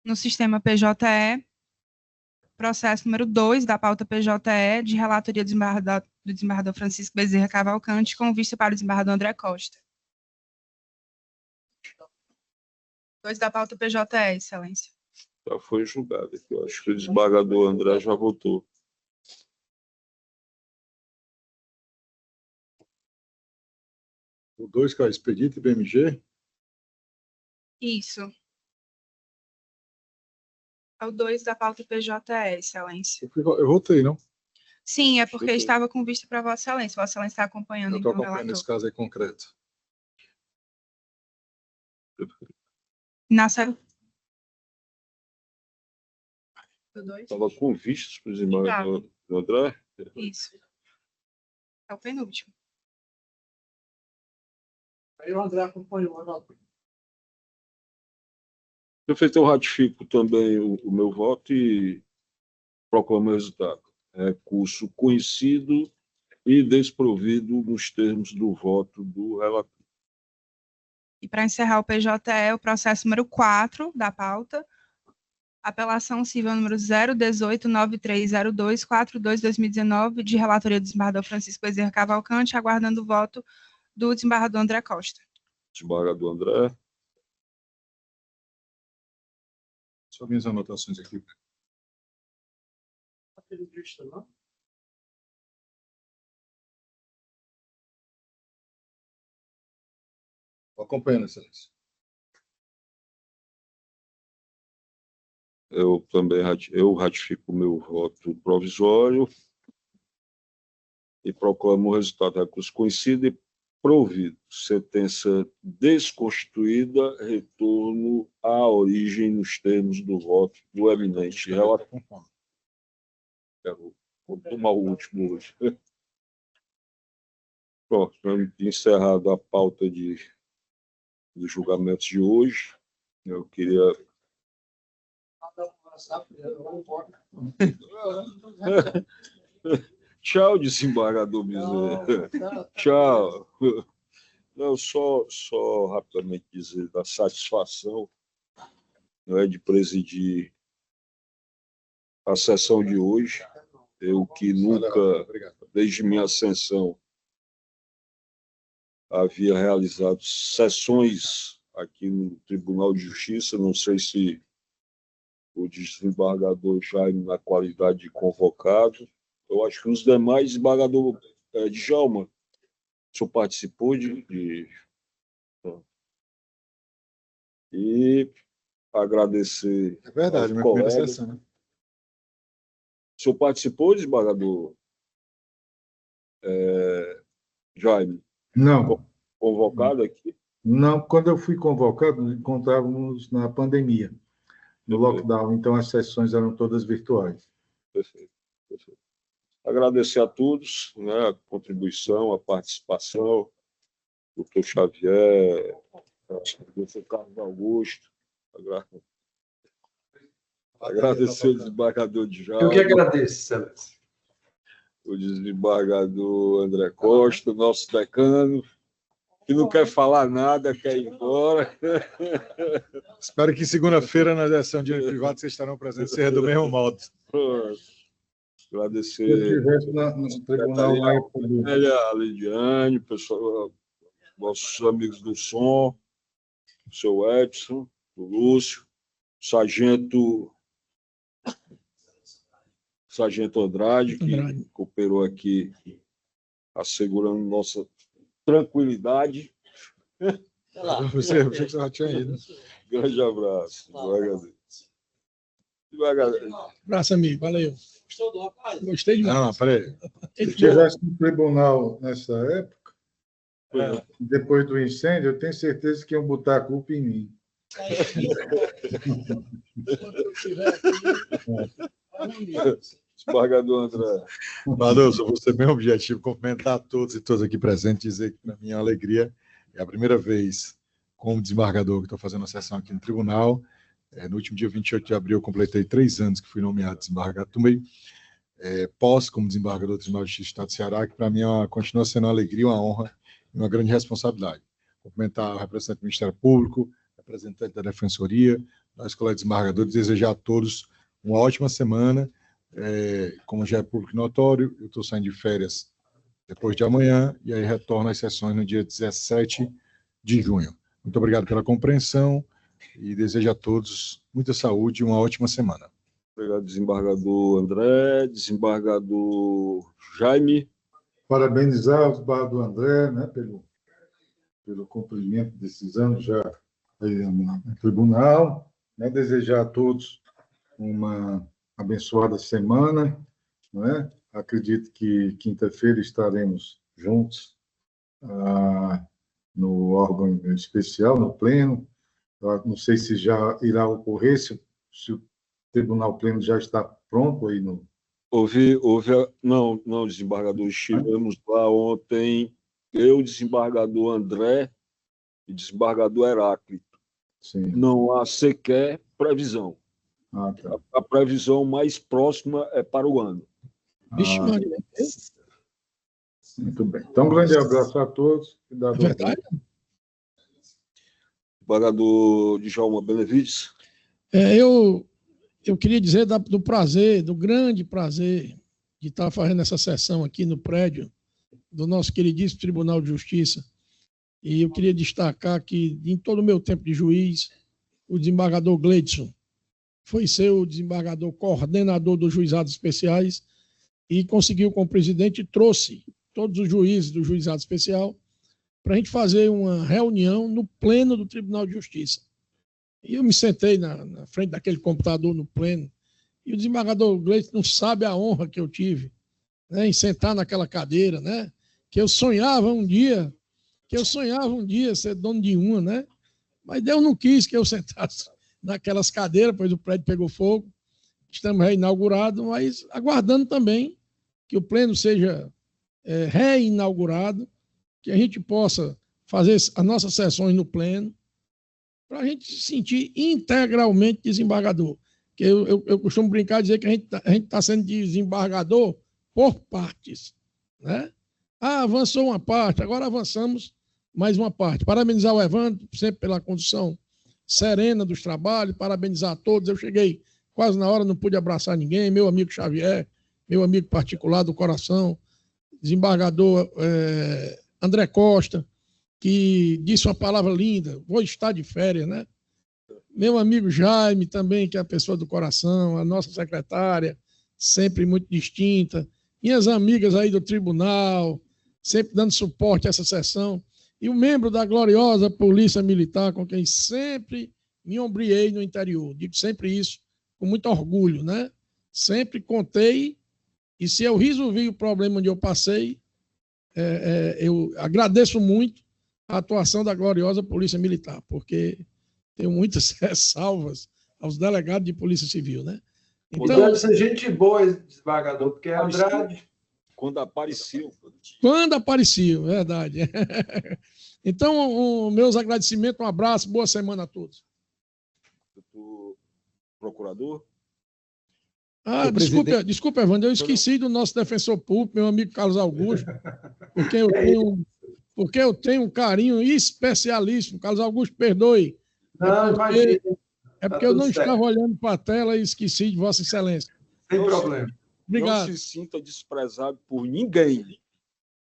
No sistema PJE, processo número 2 da pauta PJE, de relatoria do desembargador Francisco Bezerra Cavalcante, com vista para o desembargador André Costa. 2 da pauta PJE, Excelência. Já foi julgado. Eu acho que o desembargador André já votou. O 2, que é o expedito BMG. Isso. É o 2 da pauta PJE, Excelência. Eu votei, não? Sim, é porque estava com vista para Vossa Excelência. Vossa Excelência está acompanhando, Eu estou então, o acompanhando relator. esse caso aí concreto. Na série... Do 2? Estava com vistas para o desembargador André. Isso. É o penúltimo. Aí o André acompanhou, relator. Prefeito, eu ratifico também o meu voto e proclamo o resultado. Recurso conhecido e desprovido nos termos do voto do relator. E para encerrar o PJE, o processo número 4 da pauta, apelação civil número 018930242-2019, de relatoria do desembargador Francisco Bezerra Cavalcante, aguardando o voto do desembargador André Costa. Desembargador André. Só minhas anotações aqui. Pedi vista, não? Acompanhando, Excelência. Eu também ratifico o meu voto provisório e proclamo o resultado. Recurso conhecido e provido. Sentença desconstituída, retorno à origem nos termos do voto do eminente relator. Vou tomar o último hoje. Pronto, encerrado a pauta dos julgamentos de hoje. Eu queria... Tchau, desembargador Bezerra. Tchau. Não, só rapidamente dizer da satisfação, não é, de presidir a sessão de hoje. Eu que nunca, desde minha ascensão, havia realizado sessões aqui no Tribunal de Justiça, não sei se o desembargador Jaime na qualidade de convocado. Eu acho que os demais, desembargador Djalma, o senhor participou e agradecer. É verdade, minha primeira sessão, né? O senhor participou, desembargador Jaime? Não. Convocado aqui? Não, quando eu fui convocado, nos encontrávamos na pandemia, no lockdown, então as sessões eram todas virtuais. Perfeito. Agradecer a todos, né, a contribuição, a participação, doutor Xavier, doutor Carlos Augusto, agradecer o desembargador Djalma. Eu que agradeço, Excelência. O desembargador André Costa, nosso decano, que não quer falar nada, quer ir embora. Espero que segunda-feira, na sessão de direito privado, vocês estarão presentes, seja do mesmo modo. Agradecer Se eu estivesse no tribunal na época do... a Lidiane, pessoal, nossos amigos do som, o seu Edson, o Lúcio, o Sargento Andrade, que cooperou aqui, assegurando nossa tranquilidade. Você, eu achei que você já tinha ido. Grande abraço. Devagarzinho. Abraço, amigo. Valeu. Gostei demais. Não, peraí. Se eu estivesse no tribunal nessa época, depois do incêndio, eu tenho certeza que iam botar a culpa em mim. Desembargador André. Badolso, eu vou ser bem objetivo, cumprimentar a todos e todas aqui presentes, dizer que, para mim, é uma alegria. É a primeira vez, como desembargador, que estou fazendo a sessão aqui no tribunal. No último dia 28 de abril, eu completei 3 anos que fui nomeado desembargador. Tomei posse como desembargador do Tribunal de Justiça do Estado do Ceará, que para mim continua sendo uma alegria, uma honra e uma grande responsabilidade. Cumprimentar o representante do Ministério Público, representante da Defensoria, nós, colegas desembargadores, desejar a todos uma ótima semana. Como já é público notório, eu estou saindo de férias depois de amanhã, e aí retorno às sessões no dia 17 de junho. Muito obrigado pela compreensão e desejo a todos muita saúde e uma ótima semana. Obrigado, desembargador André, desembargador Jaime. Parabenizar o desembargador André, né, pelo cumprimento desses anos já no tribunal, né, desejar a todos uma abençoada semana, não é? Acredito que quinta-feira estaremos juntos no órgão especial, no pleno. Não sei se já irá ocorrer, se o Tribunal Pleno já está pronto aí no... Não, desembargador, estivemos lá ontem, eu, desembargador André e desembargador Heráclito. Sim. Não há sequer previsão. Tá. A previsão mais próxima é para o ano. Vixe, Maria. Muito bem. Então, um grande abraço a todos. É verdade? Desembargador Djalma Benevides. Eu queria dizer do prazer, do grande prazer de estar fazendo essa sessão aqui no prédio do nosso queridíssimo Tribunal de Justiça. E eu queria destacar que, em todo o meu tempo de juiz, o desembargador Gleidson foi seu desembargador coordenador dos juizados especiais e conseguiu, com o presidente, trouxe todos os juízes do juizado especial para a gente fazer uma reunião no pleno do Tribunal de Justiça. E eu me sentei na frente daquele computador no pleno, e o desembargador Gleidson não sabe a honra que eu tive, né, em sentar naquela cadeira, né, que eu sonhava um dia ser dono de uma, né, mas Deus não quis que eu sentasse naquelas cadeiras, pois o prédio pegou fogo. Estamos reinaugurados, mas aguardando também que o pleno seja reinaugurado, que a gente possa fazer as nossas sessões no pleno, para a gente se sentir integralmente desembargador. Que eu costumo brincar e dizer que a gente está sendo desembargador por partes, né? Avançou uma parte, agora avançamos mais uma parte. Parabenizar o Evandro, sempre pela condução serena dos trabalhos, parabenizar a todos. Eu cheguei quase na hora, não pude abraçar ninguém, meu amigo Xavier, meu amigo particular do coração, desembargador André Costa, que disse uma palavra linda, vou estar de férias, né? Meu amigo Jaime também, que é a pessoa do coração, a nossa secretária, sempre muito distinta, minhas amigas aí do tribunal, sempre dando suporte a essa sessão, e o membro da gloriosa Polícia Militar, com quem sempre me ombreei no interior. Digo sempre isso, com muito orgulho, né? Sempre contei, e se eu resolvi o problema onde eu passei, eu agradeço muito a atuação da gloriosa Polícia Militar, porque tenho muitas ressalvas aos delegados de Polícia Civil, né? Então, deve ser gente boa, desembargador, porque é Andrade... Quando apareceu. Quando apareceu, verdade. Então, meus agradecimentos, um abraço, boa semana a todos. Procurador? Desculpa, Evandro, eu esqueci do nosso defensor público, meu amigo Carlos Augusto, com quem eu tenho porque eu tenho um carinho especialíssimo. Carlos Augusto, perdoe. Não, imagina. É porque eu não estava olhando para a tela e esqueci de Vossa Excelência. Sem problema. Obrigado. Não se sinta desprezado por ninguém.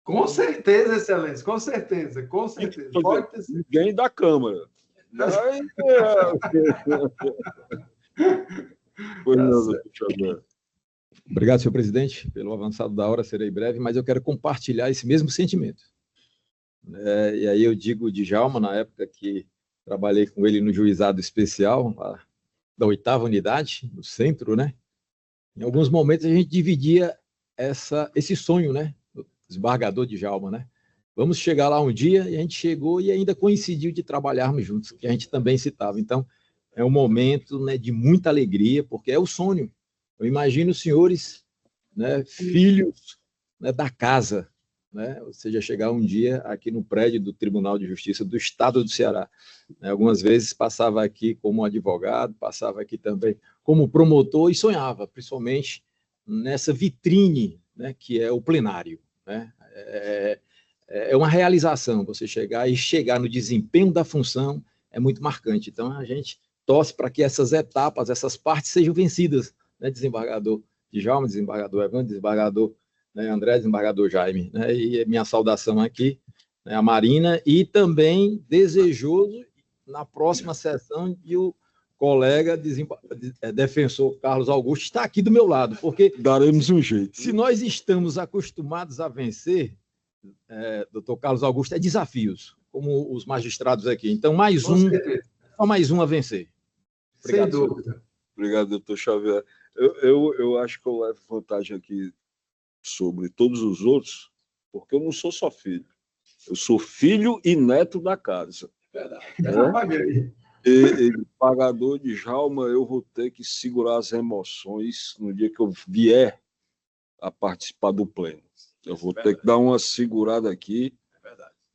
Com certeza, Excelência, com certeza, com certeza. Pode ter sido. Ninguém da Câmara. Obrigado, senhor presidente. Pelo avançado da hora, serei breve, mas eu quero compartilhar esse mesmo sentimento. E aí eu digo de Djalma, na época que trabalhei com ele no juizado especial, da 8ª unidade, no centro, né? Em alguns momentos a gente dividia esse sonho, né? Do desembargador de Djalma, né? Vamos chegar lá um dia, e a gente chegou e ainda coincidiu de trabalharmos juntos, que a gente também citava. Então, é um momento, né, de muita alegria, porque é o sonho. Eu imagino os senhores, né, filhos, né, da casa, né? Ou seja, chegar um dia aqui no prédio do Tribunal de Justiça do Estado do Ceará. Algumas vezes passava aqui como advogado, passava aqui também como promotor e sonhava, principalmente nessa vitrine, né, que é o plenário, né? É uma realização você chegar no desempenho da função, é muito marcante. Então, a gente torce para que essas etapas, essas partes sejam vencidas, né, desembargador Djalma, desembargador Evandro, desembargador, né, André, desembargador Jaime, né, e minha saudação aqui, né, a Marina, e também desejoso, na próxima sessão, de o colega defensor Carlos Augusto estar aqui do meu lado, porque daremos um jeito. Se nós estamos acostumados a vencer, doutor Carlos Augusto, é desafios, como os magistrados aqui. Então, só mais um a vencer. Obrigado, sem dúvida. Senhor. Obrigado, doutor Xavier. Eu acho que eu levo vantagem aqui sobre todos os outros, porque eu não sou só filho. Eu sou filho e neto da casa. Verdade. E pagador de Djalma, eu vou ter que segurar as emoções no dia que eu vier a participar do pleno. Eu vou ter que dar uma segurada aqui,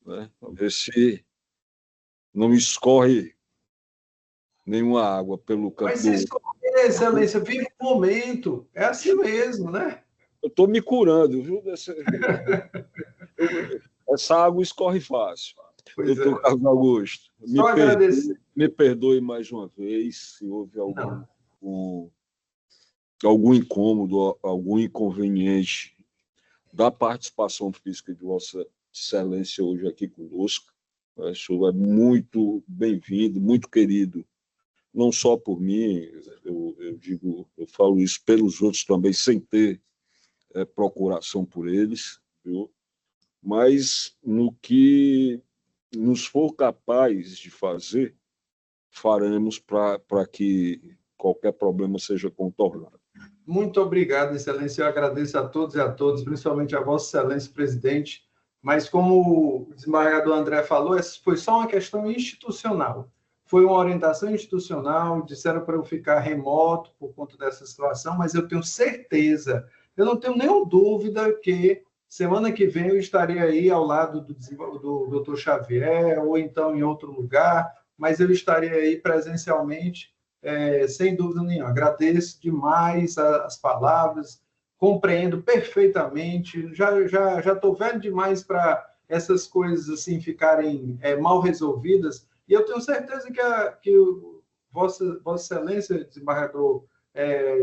né, para ver se não escorre nenhuma água pelo canto. Mas se escorrer, Excelência, vive o momento. É assim mesmo, né? Eu estou me curando, viu? Essa água escorre fácil. Doutor Carlos Augusto, me perdoe mais uma vez se houve algum incômodo, algum inconveniente da participação física de Vossa Excelência hoje aqui conosco. O senhor é muito bem-vindo, muito querido, não só por mim, eu falo isso pelos outros também, sem ter procuração por eles, viu? Mas no que nos for capaz de fazer, faremos para que qualquer problema seja contornado. Muito obrigado, Excelência. Eu agradeço a todos e a todas, principalmente a Vossa Excelência, presidente. Mas, como o desembargador André falou, essa foi só uma questão institucional. Foi uma orientação institucional, disseram para eu ficar remoto por conta dessa situação, mas eu tenho certeza, eu não tenho nenhuma dúvida que semana que vem eu estarei aí ao lado do doutor Xavier, ou então em outro lugar, mas eu estarei aí presencialmente, sem dúvida nenhuma. Agradeço demais as palavras, compreendo perfeitamente, já estou velho demais para essas coisas assim ficarem mal resolvidas, e eu tenho certeza que Vossa Excelência, desembargador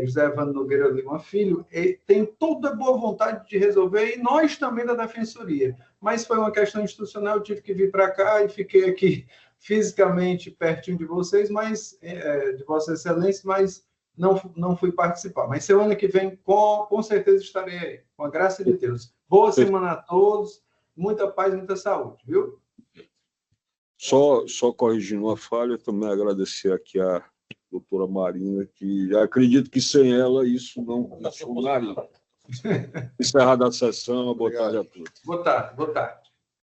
José Evandro Nogueira Lima Filho, tem toda a boa vontade de resolver, e nós também da Defensoria. Mas foi uma questão institucional, eu tive que vir para cá e fiquei aqui fisicamente pertinho de vocês, mas de Vossa Excelência, mas não fui participar. Mas semana que vem, com certeza, estarei aí, com a graça de Deus. Boa semana a todos, muita paz e muita saúde, viu? Só corrigindo uma falha, também agradecer aqui a doutora Marina, que acredito que sem ela isso não funcionaria. Encerrada a sessão, boa tarde a todos. Boa tarde.